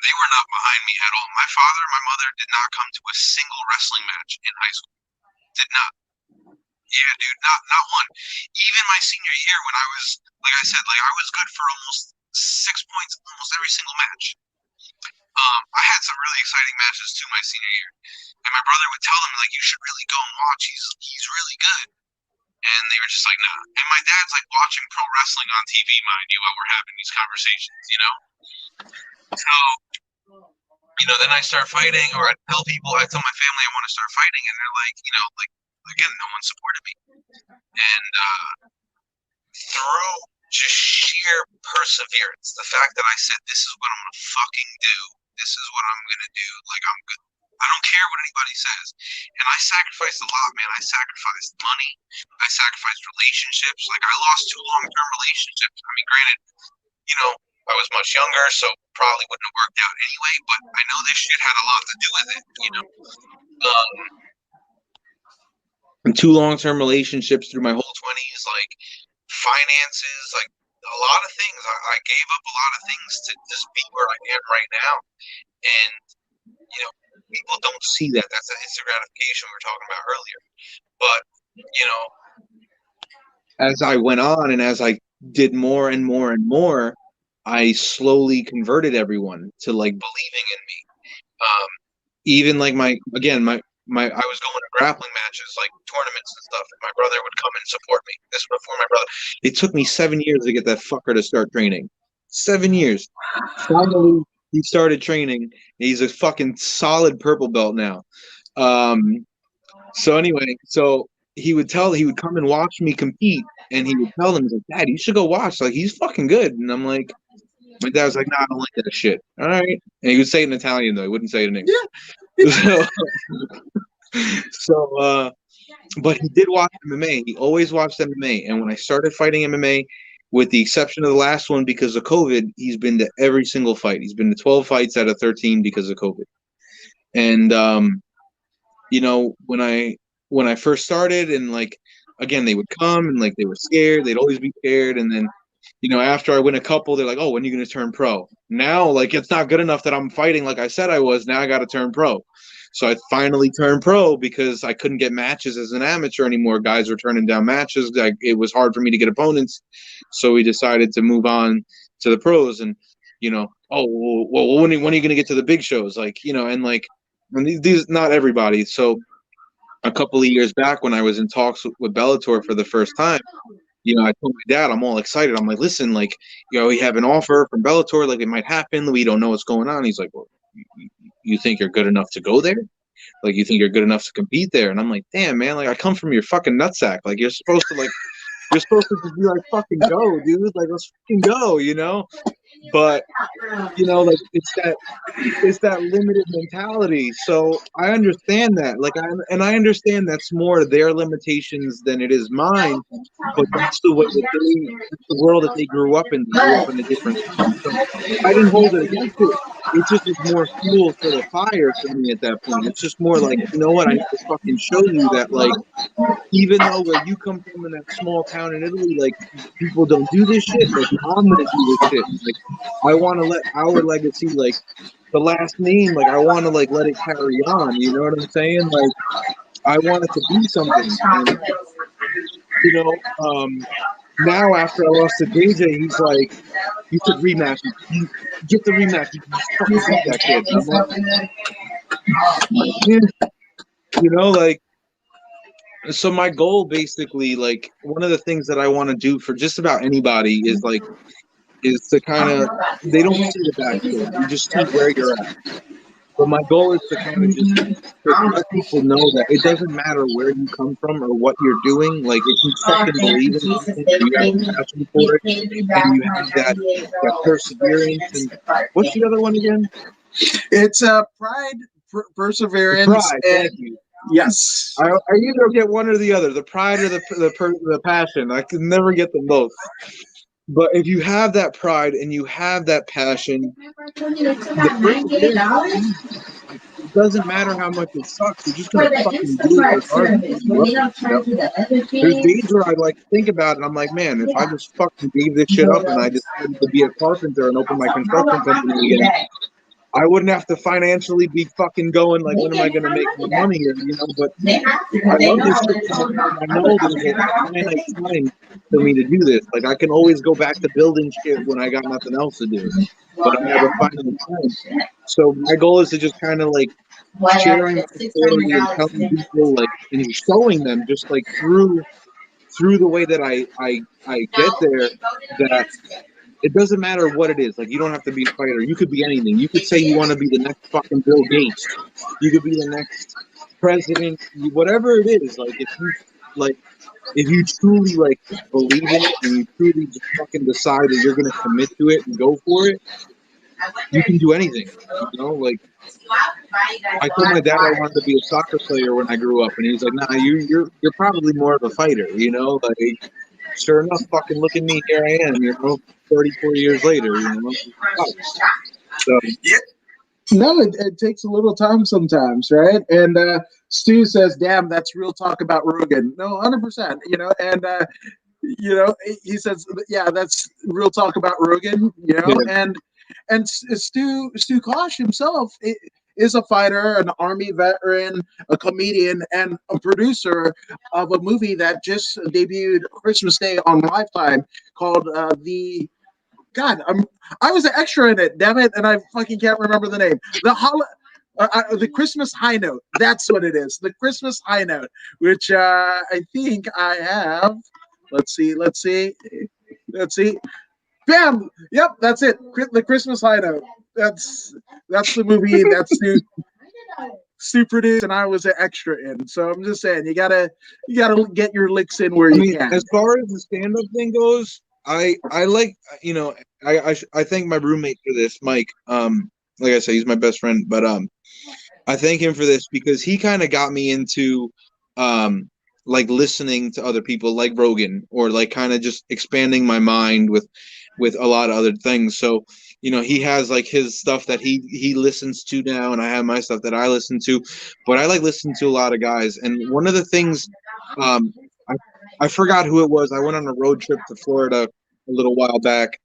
they were not behind me at all. My father and my mother did not come to a single wrestling match in high school. Did not. Yeah, dude, not one. Even my senior year when I was, like I said, like I was good for almost 6 points almost every single match. I had some really exciting matches too my senior year, and my brother would tell them like, you should really go and watch. He's really good, and they were just like, nah. And my dad's like watching pro wrestling on TV, mind you, while we're having these conversations, you know. So, you know, then I start fighting, or I tell my family I want to start fighting, and they're like, you know, like again, no one supported me, and through just sheer perseverance, the fact that I said, this is what I'm gonna fucking do. This is what I'm gonna do. Like, I'm good. I don't care what anybody says. And I sacrificed a lot, man. I sacrificed money. I sacrificed relationships. Like, I lost 2 long-term relationships. I mean, granted, you know, I was much younger, so probably wouldn't have worked out anyway, but I know this shit had a lot to do with it, you know. And 2 long-term relationships through my whole 20s, like, finances, like, a lot of things. I gave up a lot of things to just be where I am right now. And, you know, people don't see that. That's the instant gratification we were talking about earlier. But, you know, as I went on and as I did more and more and more, I slowly converted everyone to like believing in me. Even like I was going to grappling matches, like tournaments and stuff, and my brother would come and support me. This was before my brother. It took me 7 years to get that fucker to start training. 7 years. Finally, he started training. He's a fucking solid purple belt now. So anyway, he would come and watch me compete, and he would tell them, he's like, Dad, you should go watch. Like, he's fucking good. And I'm like, my dad was like, nah, I don't like that shit. All right. And he would say it in Italian, though. He wouldn't say it in English. Yeah. But he did watch MMA. He always watched MMA. And when I started fighting MMA, with the exception of the last one because of COVID, he's been to every single fight. He's been to 12 fights out of 13 because of COVID. And, you know, when I first started, and like, again, they would come and like they were scared. They'd always be scared. And then, you know, after I win a couple, they're like, oh, when are you going to turn pro? Now, like, it's not good enough that I'm fighting like I said I was. Now I got to turn pro. So I finally turned pro because I couldn't get matches as an amateur anymore. Guys were turning down matches. Like, it was hard for me to get opponents. So we decided to move on to the pros. And, you know, oh, well, when are you going to get to the big shows? Like, you know, and like, and these not everybody. So a couple of years back when I was in talks with Bellator for the first time, you know, I told my dad, I'm all excited. I'm like, listen, like, you know, we have an offer from Bellator, like it might happen. We don't know what's going on. He's like, well, you think you're good enough to go there? Like, you think you're good enough to compete there? And I'm like, damn, man, like, I come from your fucking nutsack. Like, you're supposed to just be like, fucking go, dude. Like, let's fucking go, you know? But, you know, like, it's that limited mentality. So I understand that. Like, I understand that's more their limitations than it is mine. But that's the way that's the world that they grew up in. They grew up in a different time. So I didn't hold it against it. It just was more fuel for the fire for me at that point. It's just more like, you know what? I need to fucking show you that, like, even though where you come from in that small town in Italy, like, people don't do this shit, like, I'm gonna do this shit. Like, I want to let our legacy, like, the last name, like, I want to, like, let it carry on. You know what I'm saying? Like, I want it to be something. And, you know, now after I lost to JJ, he's like, you should rematch. You get the rematch. You fucking beat that kid. I'm like, you know, like, so my goal basically, like, one of the things that I want to do for just about anybody is like, is to kind of, they don't see the back end. You just see where you're at. But my goal is to kind of just to let people know that it doesn't matter where you come from or what you're doing. Like, if you fucking believe in something, you have passion for it, and you have that perseverance. And what's the other one again? It's pride, perseverance, pride, and thank you. Yes, I either get one or the other, the pride or the passion. I can never get them both. But if you have that pride and you have that passion, it doesn't matter how much it sucks. You're just gonna fucking do it regardless. There's days where I like think about it. I'm like, man, if I just fucking gave this shit up and I decided to be a carpenter and open my construction company again, I wouldn't have to financially be fucking going like, when am I going to make my money here, But I love this shit so much, and I know there's a finite time for me to do this. Like, I can always go back to building shit when I got nothing else to do, but I have a finite time. So my goal is to just kind of like sharing my story and telling people, like, and showing them just like through the way that I get there, that it doesn't matter what it is. Like, you don't have to be a fighter. You could be anything. You could say you want to be the next fucking Bill Gates. You could be the next president. Whatever it is, if you truly like believe in it and you truly just fucking decide that you're gonna commit to it and go for it, you can do anything. Like, I told my dad I wanted to be a soccer player when I grew up, and he was like, "Nah, you're probably more of a fighter." Like, sure enough, fucking look at me, here I am. 34 years later. So No, it takes a little time sometimes, right? And Stu says, "Damn, that's real talk about Rogan." No, 100%. And he says, "Yeah, that's real talk about Rogan." yeah. And Stu Kosh himself is a fighter, an army veteran, a comedian, and a producer of a movie that just debuted Christmas Day on Lifetime called the God. I was an extra in it, damn it, and I fucking can't remember the name. The Christmas High Note. That's what it is. The Christmas High Note, which I think I have. Let's see. Bam! Yep, that's it. The Christmas High Note. That's the movie that's Stu produced, and I was an extra in. So I'm just saying, you gotta get your licks in where you can. As far as the stand-up thing goes, I like, I thank my roommate for this, Mike. Like I said, he's my best friend, but I thank him for this because he kind of got me into like listening to other people like Rogan, or like kind of just expanding my mind with a lot of other things. So he has like his stuff that he listens to now, and I have my stuff that I listen to, but I like listening to a lot of guys. And one of the things, um, I forgot who it was. I went on a road trip to Florida a little while back,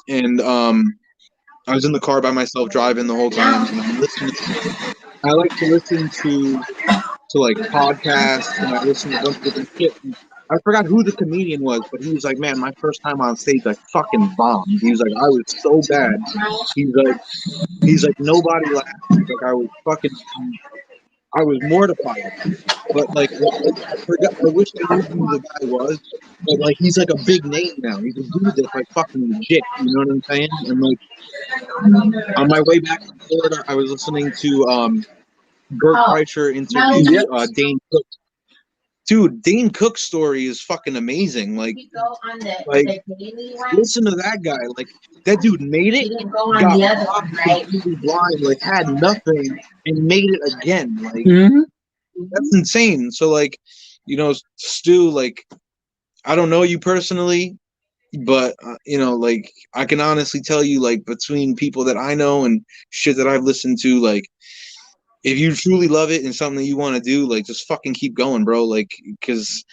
and I was in the car by myself driving the whole time, and I'm listening. I like to listen to like podcasts, and I listen to a bunch of different shit. And I forgot who the comedian was, but he was like, "Man, my first time on stage, I fucking bombed." He was like, "I was so bad." He's like, "Nobody laughed." He's like, I was mortified. But like, I forgot. I wish I knew who the guy was. But like, he's like a big name now. He's a dude that's like fucking legit. You know what I'm saying? And like, on my way back to Florida, I was listening to Bert Kreischer interview Dane Cook. Dude, Dane Cook's story is fucking amazing. Like, listen to that guy. Like, that dude made it, got completely blind, like had nothing, and made it again. Like, that's insane. So, like, Stu, like, I don't know you personally, but like, I can honestly tell you, like, between people that I know and shit that I've listened to, like, if you truly love it and something that you want to do, like, just fucking keep going, bro. Like, because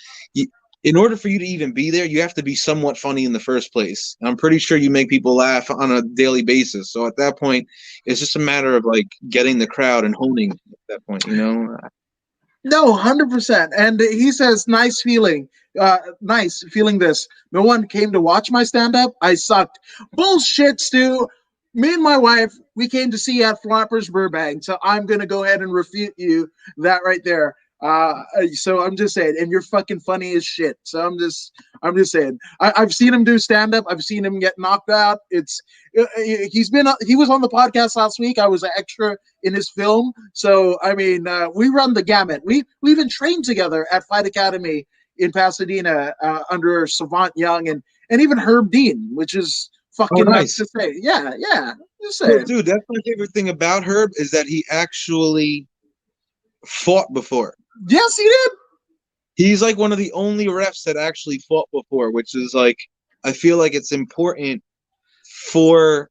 in order for you to even be there, you have to be somewhat funny in the first place. I'm pretty sure you make people laugh on a daily basis. So at that point, it's just a matter of like getting the crowd and honing at that point, No, 100%. And he says, nice feeling this. No one came to watch my stand-up. I sucked. Bullshit, Stu. Me and my wife, we came to see you at Flappers Burbank. So I'm going to go ahead and refute you that right there. So I'm just saying, and you're fucking funny as shit. So I'm just saying, I've seen him do stand-up. I've seen him get knocked out. He was on the podcast last week. I was an extra in his film. So, I mean, we run the gamut. We even trained together at Fight Academy in Pasadena under Savant Young and even Herb Dean, which is fucking nice to say. Yeah. Just saying. Dude, that's my favorite thing about Herb is that he actually fought before. Yes, he did. He's like one of the only refs that actually fought before, which is like, I feel like it's important for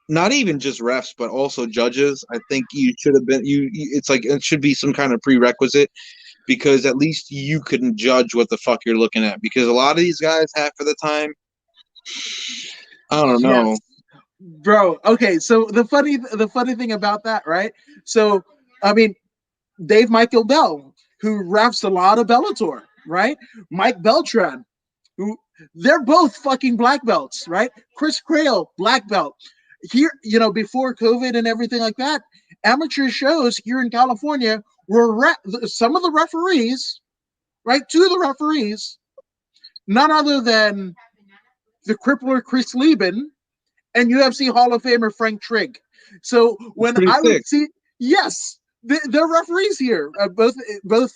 not even just refs, but also judges. I think you should have been, it's like, it should be some kind of prerequisite, because at least you couldn't judge what the fuck you're looking at. Because a lot of these guys, half of the time, I don't know. bro. Okay, so the funny thing about that, right? So I mean, Dave Michael Bell, who refs a lot of Bellator, right? Mike Beltran, who they're both fucking black belts, right? Chris Crail, black belt. Here, before COVID and everything like that, amateur shows here in California were some of the referees, right? Two of the referees, none other than the crippler Chris Lieben and UFC Hall of Famer Frank Trigg. So It's when pretty I would sick. see, yes, they're referees here, both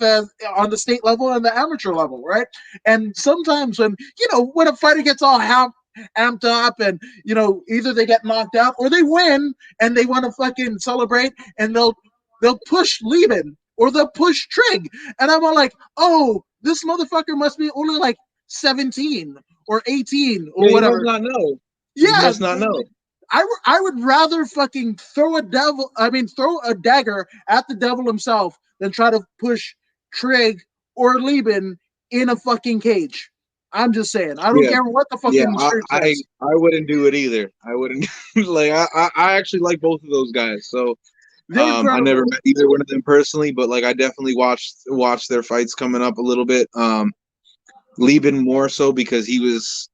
on the state level and the amateur level, right? And sometimes when a fighter gets all amped up and either they get knocked out or they win and they want to fucking celebrate and they'll push Lieben or they'll push Trigg, and I'm all like, oh, this motherfucker must be only like 17 or 18 or Yeah, he must whatever. not know. He Yeah, must not know. I would rather fucking throw a dagger at the devil himself than try to push Trigg or Lieben in a fucking cage. I'm just saying. I don't Yeah, care what the yeah. fucking shirt says. I wouldn't do it either. I wouldn't like. I actually like both of those guys. So They're I never incredible. met either one of them personally, but like I definitely watched their fights coming up a little bit. Lieben more so because he was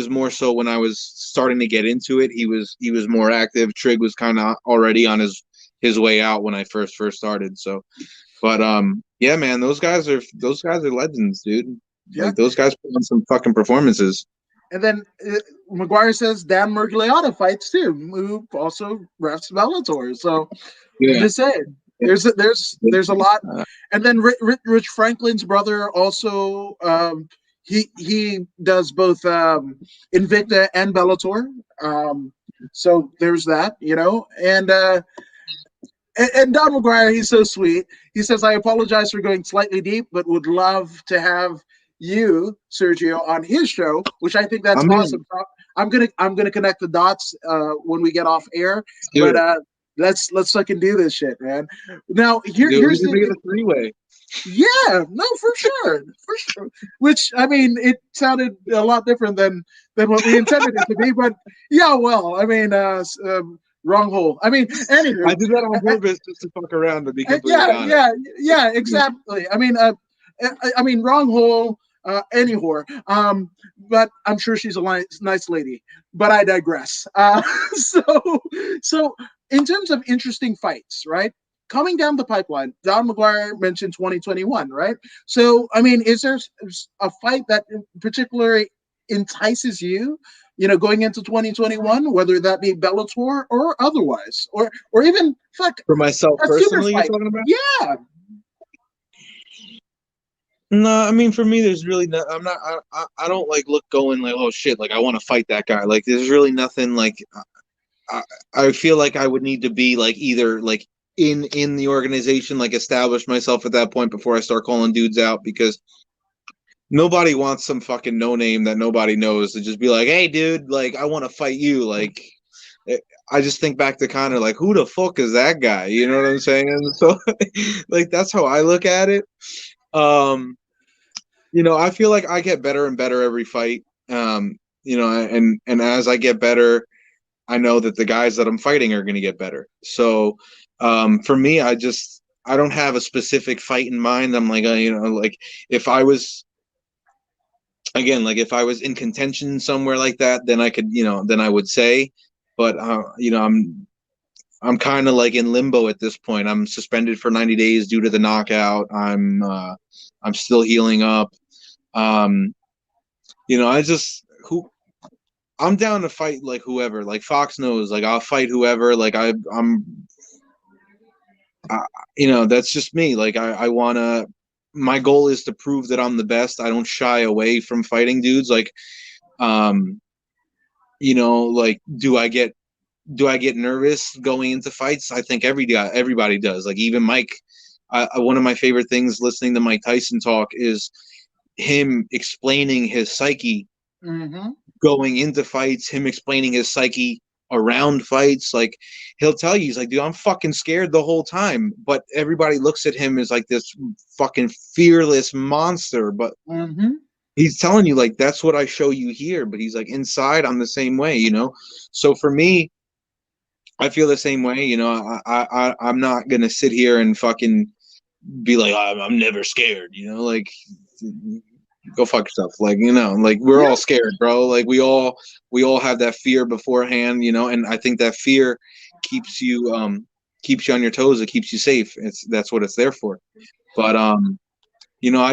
more so when I was starting to get into it. He was more active. Trigg was kind of already on his way out when I first started. So, but yeah, man, those guys are legends, dude. Yeah. Like those guys put on some fucking performances. And then McGuire says Dan Mergliotta fights too, who also refs Bellator. So I'm Yeah. just saying, there's a lot. And then Rich Franklin's brother also, he does both Invicta and Bellator. So there's that, and Don McGuire, he's so sweet. He says, I apologize for going slightly deep, but would love to have you, Sergio, on his show, which I think that's I'm in. awesome. I'm gonna connect the dots when we get off air. Do But it. let's fucking do this shit, man. Now Do it. We here's can make it the a three-way. yeah, no, for sure, for sure. Which I mean, it sounded a lot different than what we intended it to be, but yeah, well, I mean, wrong hole. I mean, I anywho, did that on purpose just to fuck around, to be completely yeah, honest. yeah, exactly. I mean, wrong hole. Any whore. But I'm sure she's a nice lady. But I digress. So, so in terms of interesting fights, right? Coming down the pipeline, Don McGuire mentioned 2021, right? So, I mean, is there a fight that particularly entices you? Going into 2021, whether that be Bellator or otherwise, or even fuck For myself a super personally, you're fight. talking about? Yeah. No, I mean for me, there's really no. I'm not. I don't like look going like, oh shit, like I want to fight that guy. Like there's really nothing like. I, I feel like I would need to be like either like in the organization, like establish myself at that point before I start calling dudes out, because nobody wants some fucking no name that nobody knows to just be like, hey dude, like I want to fight you. Like I just think back to Connor, like who the fuck is that guy? You know what I'm saying? And so like that's how I look at it. Um, I feel like I get better and better every fight. And as I get better, I know that the guys that I'm fighting are going to get better. So, for me, I don't have a specific fight in mind. I'm like, like if I was again, like if I was in contention somewhere like that, then I could, then I would say, but I'm kind of like in limbo at this point. I'm suspended for 90 days due to the knockout. I'm still healing up. I just who I'm down to fight like whoever. Like Fox knows, like I'll fight whoever. Like that's just me. Like I wanna. My goal is to prove that I'm the best. I don't shy away from fighting dudes. Like, like do I get nervous going into fights? I think everybody does. Like even Mike. One of my favorite things listening to Mike Tyson talk is him explaining his psyche Mm-hmm. going into fights, him explaining his psyche around fights. Like he'll tell you, he's like, dude, I'm fucking scared the whole time. But everybody looks at him as like this fucking fearless monster. But Mm-hmm. he's telling you like that's what I show you here, but he's like inside I'm the same way, you know. So for me, I feel the same way, you know. I'm not gonna sit here and fucking be like I'm never scared, you know, like go fuck yourself, like, you know, like we're Yeah. all scared, bro, like we all have that fear beforehand, you know, and I think that fear keeps you keeps you on your toes, it keeps you safe, that's what it's there for. But you know,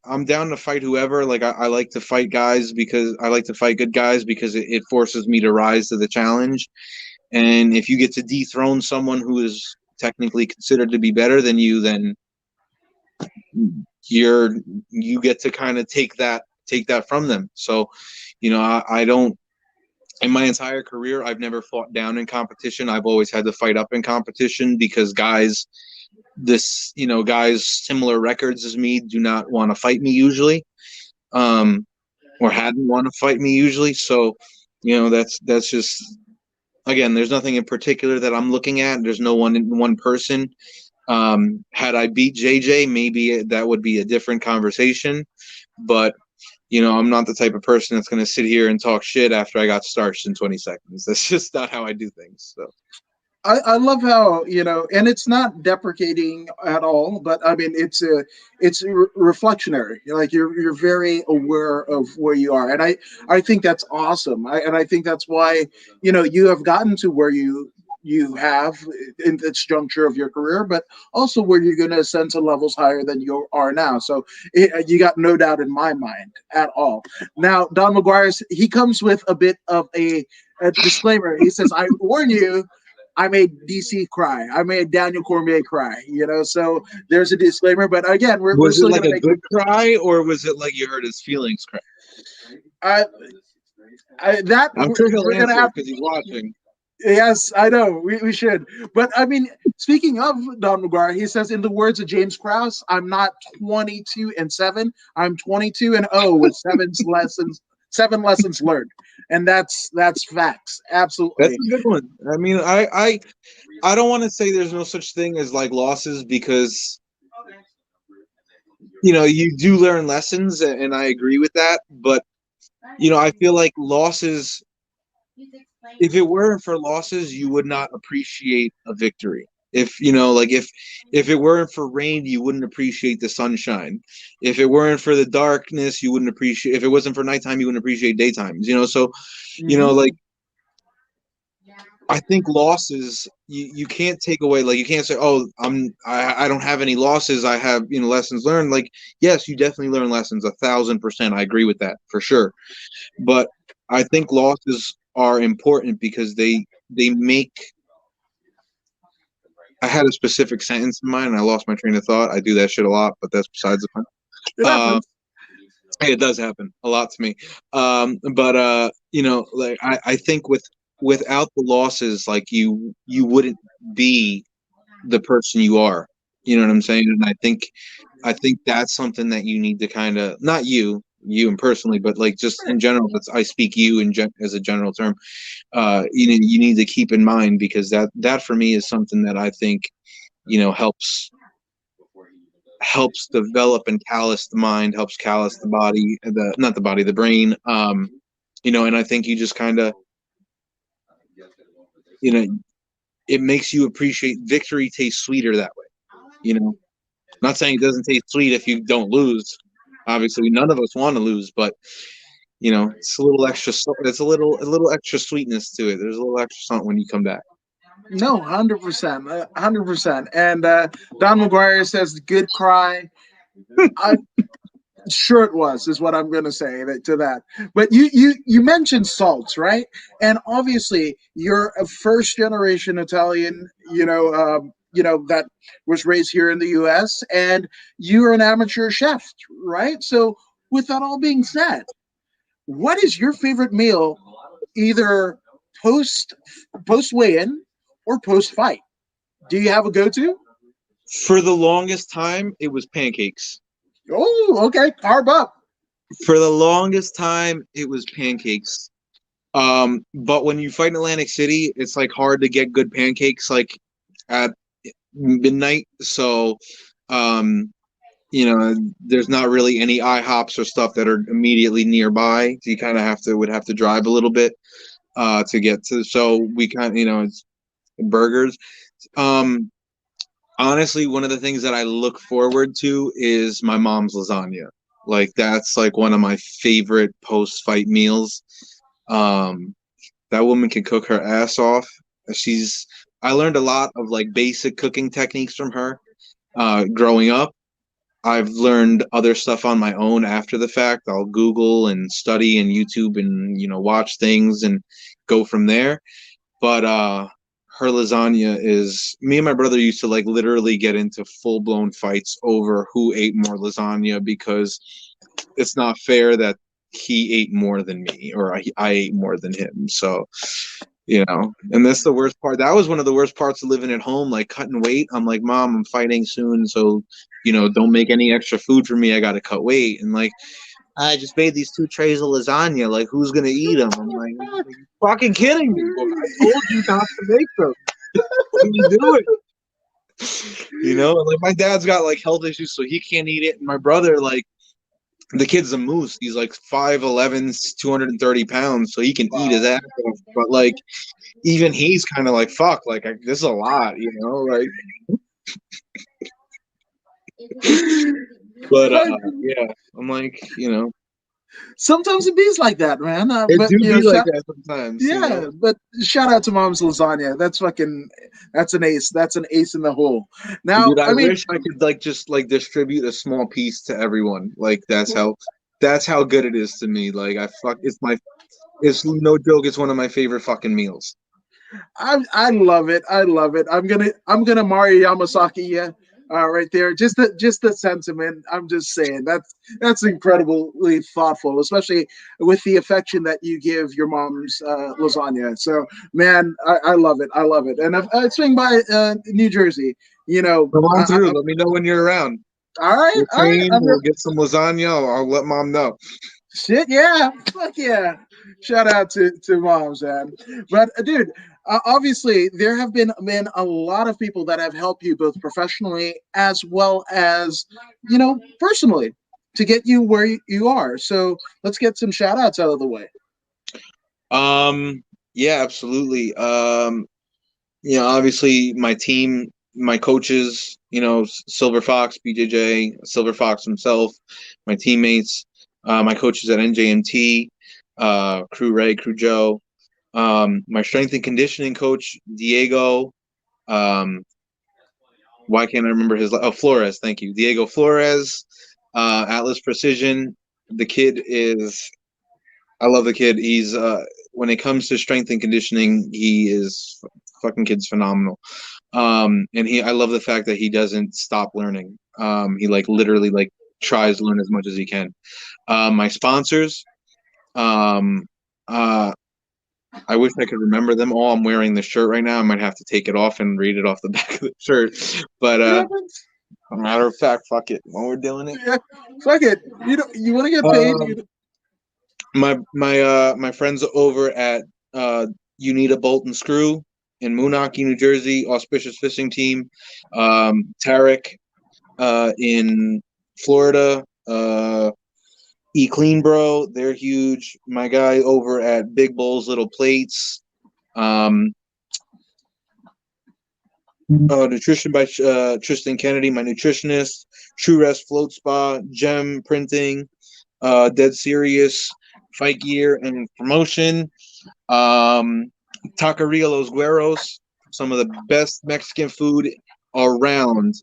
I'm down to fight whoever. Like I like to fight guys because I like to fight good guys because it forces me to rise to the challenge. And if you get to dethrone someone who is technically considered to be better than you, then you get to kind of take that from them. So, you know, I don't, in my entire career I've never fought down in competition. I've always had to fight up in competition because guys similar records as me do not want to fight me usually, or hadn't want to fight me usually. So, you know, that's just, again, there's nothing in particular that I'm looking at. There's no one person. Had I beat JJ, maybe that would be a different conversation. But you know, I'm not the type of person that's going to sit here and talk shit after I got starched in 20 seconds. That's just not how I do things. So I love how, and it's not deprecating at all, but I mean it's reflectionary. Like you're very aware of where you are, and I think that's awesome. And I think that's why you have gotten to where you have in this juncture of your career, but also where you're going to ascend to levels higher than you are now. So you got no doubt in my mind at all. Now, Don McGuire, he comes with a bit of a disclaimer. He says, "I warn you." I made DC cry. I made Daniel Cormier cry. So there's a disclaimer. But again, we're was it still like gonna a make good cry, or was it like you hurt his feelings cry? uh, that I'm sure he'll we're gonna answer have. because he's watching. Yes, I know. We should. But I mean, speaking of Don McGuire, he says, in the words of James Krause, I'm not 22-7. I'm 22-0 with seven lessons learned. And that's facts. That's Absolutely. a good one. I mean, I don't want to say there's no such thing as like losses because you know you do learn lessons, and I agree with that. But you know, I feel like losses. If it weren't for losses, you would not appreciate a victory. If you know, like if it weren't for rain, you wouldn't appreciate the sunshine. If it weren't for the darkness, you wouldn't appreciate. If it wasn't for nighttime, you wouldn't appreciate daytimes. You know, so you know, Mhm. like I think losses you can't take away. Like you can't say, oh, I don't have any losses. I have lessons learned. Like yes, you definitely learn lessons 1,000%. I agree with that for sure. But I think losses are important because they make. I had a specific sentence in mind and I lost my train of thought. I do that shit a lot, but that's besides the point. It Uh, happens. it does happen a lot to me. But like I think without the losses, like you wouldn't be the person you are. You know what I'm saying? And I think that's something that you need to kind of not you and personally, but like just in general. That's I speak you as a general term. You need to keep in mind because that for me is something that I think helps develop and callous the mind, helps callous the body, the not the body, the brain. And I think you just kind of you know it makes you appreciate victory tastes sweeter that way. Not saying it doesn't taste sweet if you don't lose. Obviously, none of us want to lose, but it's a little extra. It's a little extra sweetness to it. There's a little extra something when you come back. No, 100%, 100%. And Don McGuire says, "Good cry." I sure it was, is what I'm going to say to that. But you mentioned salts, right? And obviously, you're a first generation Italian. That was raised here in the U.S. and you're an amateur chef, right? So, with that all being said, what is your favorite meal, either post post weigh in or post fight? Do you have a go to? For the longest time, it was pancakes. Oh, okay, carb up. For the longest time, it was pancakes. But when you fight in Atlantic City, it's like hard to get good pancakes like at midnight. So, there's not really any IHOPs or stuff that are immediately nearby. So you kind of would have to drive a little bit to get to. So we kind of, it's burgers. Honestly, one of the things that I look forward to is my mom's lasagna. Like that's like one of my favorite post-fight meals. That woman can cook her ass off. I learned a lot of like basic cooking techniques from her growing up. I've learned other stuff on my own after the fact. I'll Google and study and YouTube and watch things and go from there. But her lasagna is me and my brother used to like literally get into full-blown fights over who ate more lasagna because it's not fair that he ate more than me or I ate more than him. So and that's the worst part. That was one of the worst parts of living at home, like cutting weight. I'm like, Mom, I'm fighting soon, so don't make any extra food for me. I got to cut weight. And like, I just made these 2 trays of lasagna. Like, who's gonna eat them? I'm like, you're fucking kidding me. Well, I told you not to make them. What are you doing? Like my dad's got like health issues, so he can't eat it. And my brother, like, the kid's a moose. He's like 5'11", 230 pounds, so he can eat his ass off. But like, even he's kind of like, fuck, like this is a lot, like. But yeah, I'm like, Sometimes it bees like that, man. it But do be like that sometimes. Yeah, but shout out to Mom's Lasagna. That's an ace. That's an ace in the hole. Now, Dude, I wish I could like just like distribute a small piece to everyone. Like that's how good it is to me. Like it's no joke. It's one of my favorite fucking meals. I love it. I love it. I'm gonna Mario Yamasaki you right there. Just the sentiment. I'm just saying that's incredibly thoughtful, especially with the affection that you give your mom's lasagna. So man, I love it. I love it. And I swing by New Jersey. Come on through. Let me know when you're around. All right. We'll get some lasagna. I'll let Mom know. Shit, yeah, fuck yeah! Shout out to moms, man. But dude, obviously there have been a lot of people that have helped you both professionally as well as personally to get you where you are. So let's get some shout outs out of the way. Yeah, absolutely. Obviously my team, my coaches, Silver Fox, BJJ, Silver Fox himself, my teammates. My coaches at NJMT, Crew Ray, Crew Joe, my strength and conditioning coach, Diego. Why can't I remember his? Oh, Flores. Thank you, Diego Flores. Atlas Precision. The kid is. I love the kid. He's when it comes to strength and conditioning, he is fucking kid's phenomenal. And I love the fact that he doesn't stop learning. He like literally like tries to learn as much as he can. My sponsors, I wish I could remember them all. I'm wearing the shirt right now. I might have to take it off and read it off the back of the shirt. But a matter of fact, fuck it. When we're doing it, yeah, fuck it. You want to get paid? My friends over at You Need a Bolt and Screw in Moonachie, New Jersey, auspicious fishing team. Tarek in Florida. Eat Clean Bro, they're huge. My guy over at Big Bowls Little Plates. Nutrition by Tristan Kennedy, my nutritionist. True Rest Float Spa, Gem Printing, Dead Serious, Fight Gear and Promotion. Taqueria Los Gueros, some of the best Mexican food around.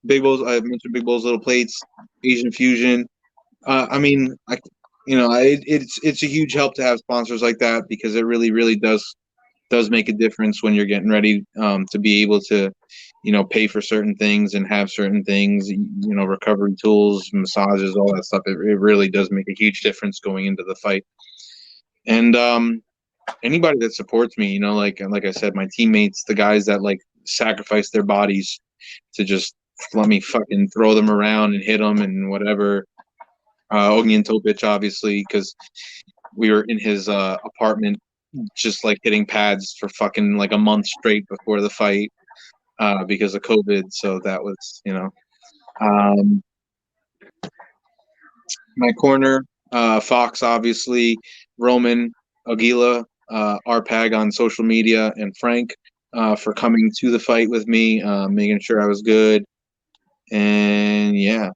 Big Bowls, I mentioned Big Bowls Little Plates, Asian Fusion. It's a huge help to have sponsors like that because it really, really does make a difference when you're getting ready to be able to, pay for certain things and have certain things, recovery tools, massages, all that stuff. It really does make a huge difference going into the fight. And anybody that supports me, like I said, my teammates, the guys that like sacrifice their bodies to just let me fucking throw them around and hit them and whatever. Ognian Topic, obviously, because we were in his apartment just like hitting pads for fucking like a month straight before the fight because of COVID. So that was, Um, my corner, Fox, obviously, Roman, Aguila, Arpag on social media, and Frank for coming to the fight with me, making sure I was good. And yeah,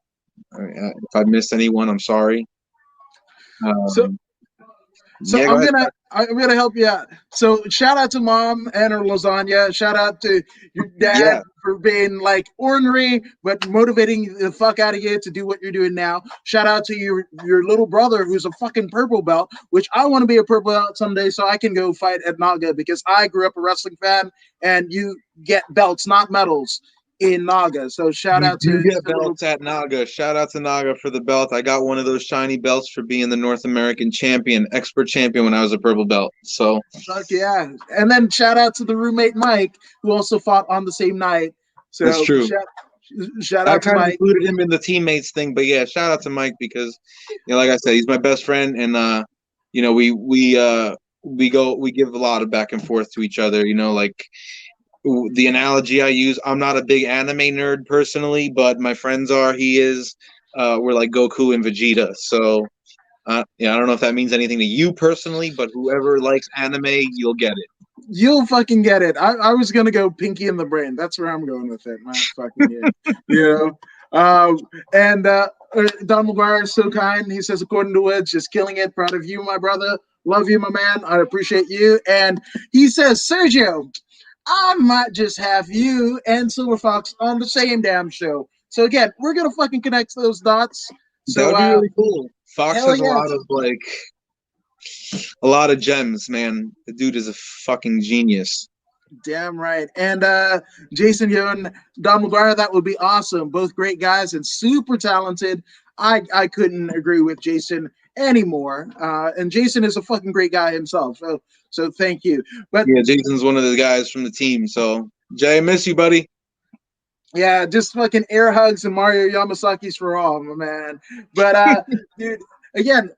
if I missed anyone, I'm sorry. So So Yeah, go I'm ahead. gonna help you out. So shout out to mom and her lasagna. Shout out to your dad Yeah, for being like ornery but motivating the fuck out of you to do what you're doing now. Shout out to your little brother who's a fucking purple belt, which I want to be a purple belt someday so I can go fight at Naga because I grew up a wrestling fan and you get belts, not medals in Naga. So shout you out do to get the little belts at Naga. Shout out to Naga for the belt. I got one of those shiny belts for being the North American champion, expert champion when I was a purple belt. So fuck yeah. And then shout out to the roommate Mike, who also fought on the same night. that's So true. shout I out to kind of Mike. included him in the teammates thing, but yeah, shout out to Mike because, like I said, he's my best friend, and we give a lot of back and forth to each other. Like the analogy I use, I'm not a big anime nerd personally, but my friends are. He is. We're like Goku and Vegeta. So, yeah, I don't know if that means anything to you personally, but whoever likes anime, you'll get it. You'll fucking get it. I was gonna go Pinky in the Brain. That's where I'm going with it. My fucking yeah. You know. And Don McGuire is so kind. He says, according to Woods, just killing it. Proud of you, my brother. Love you, my man. I appreciate you. And he says, Sergio, I might just have you and Silver Fox on the same damn show. So again, we're gonna fucking connect those dots. That So would be really cool. Fox hell has yeah. a lot of gems, man. The dude is a fucking genius. Damn right. And Jason, you and Don McGuire, that would be awesome. Both great guys and super talented. I couldn't agree with Jason anymore. And Jason is a fucking great guy himself. So thank you. But Yeah, Jason's one of the guys from the team. So, Jay, I miss you, buddy. yeah, just fucking air hugs and Mario Yamasaki's for all, my man. But dude, again,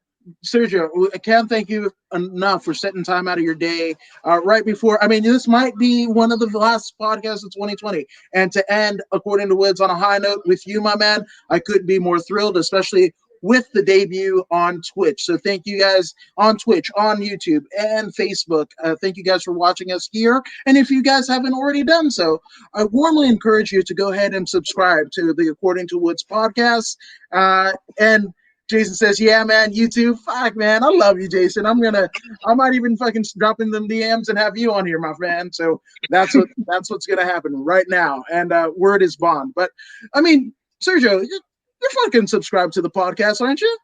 Sergio, I can't thank you enough for setting time out of your day right before. I mean, this might be one of the last podcasts of 2020, and to end, according to Woods, on a high note with you, my man, I couldn't be more thrilled, especially with the debut on Twitch. So thank you guys on Twitch, on YouTube, and Facebook. Thank you guys for watching us here. And if you guys haven't already done so, I warmly encourage you to go ahead and subscribe to the According to Woods podcast. And Jason says, "Yeah, man, you too. Fuck, man, I love you, Jason. I might even fucking drop in them DMs and have you on here, my friend. So that's what's gonna happen right now. And word is bond. But I mean, Sergio, you're fucking subscribed to the podcast, aren't you?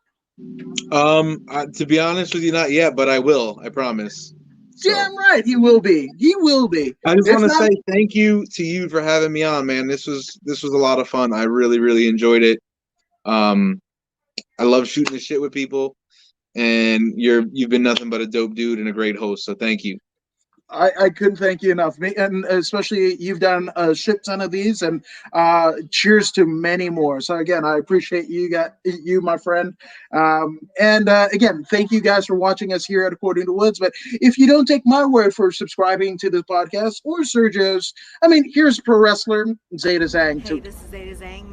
To be honest with you, not yet, but I will. I promise. So, Damn right, he will be. He will be. I just If want to not, say thank you to you for having me on, man. This was a lot of fun. I really, really enjoyed it. I love shooting the shit with people, and you've been nothing but a dope dude and a great host. So thank you. I couldn't thank you enough. And especially you've done a shit ton of these, and cheers to many more. So again, I appreciate you, my friend. And again, thank you guys for watching us here at According to Woods. But if you don't take my word for subscribing to the podcast or Sergio's, I mean, here's pro wrestler Zeta Zhang. Hey, this is Zeta Zhang. Make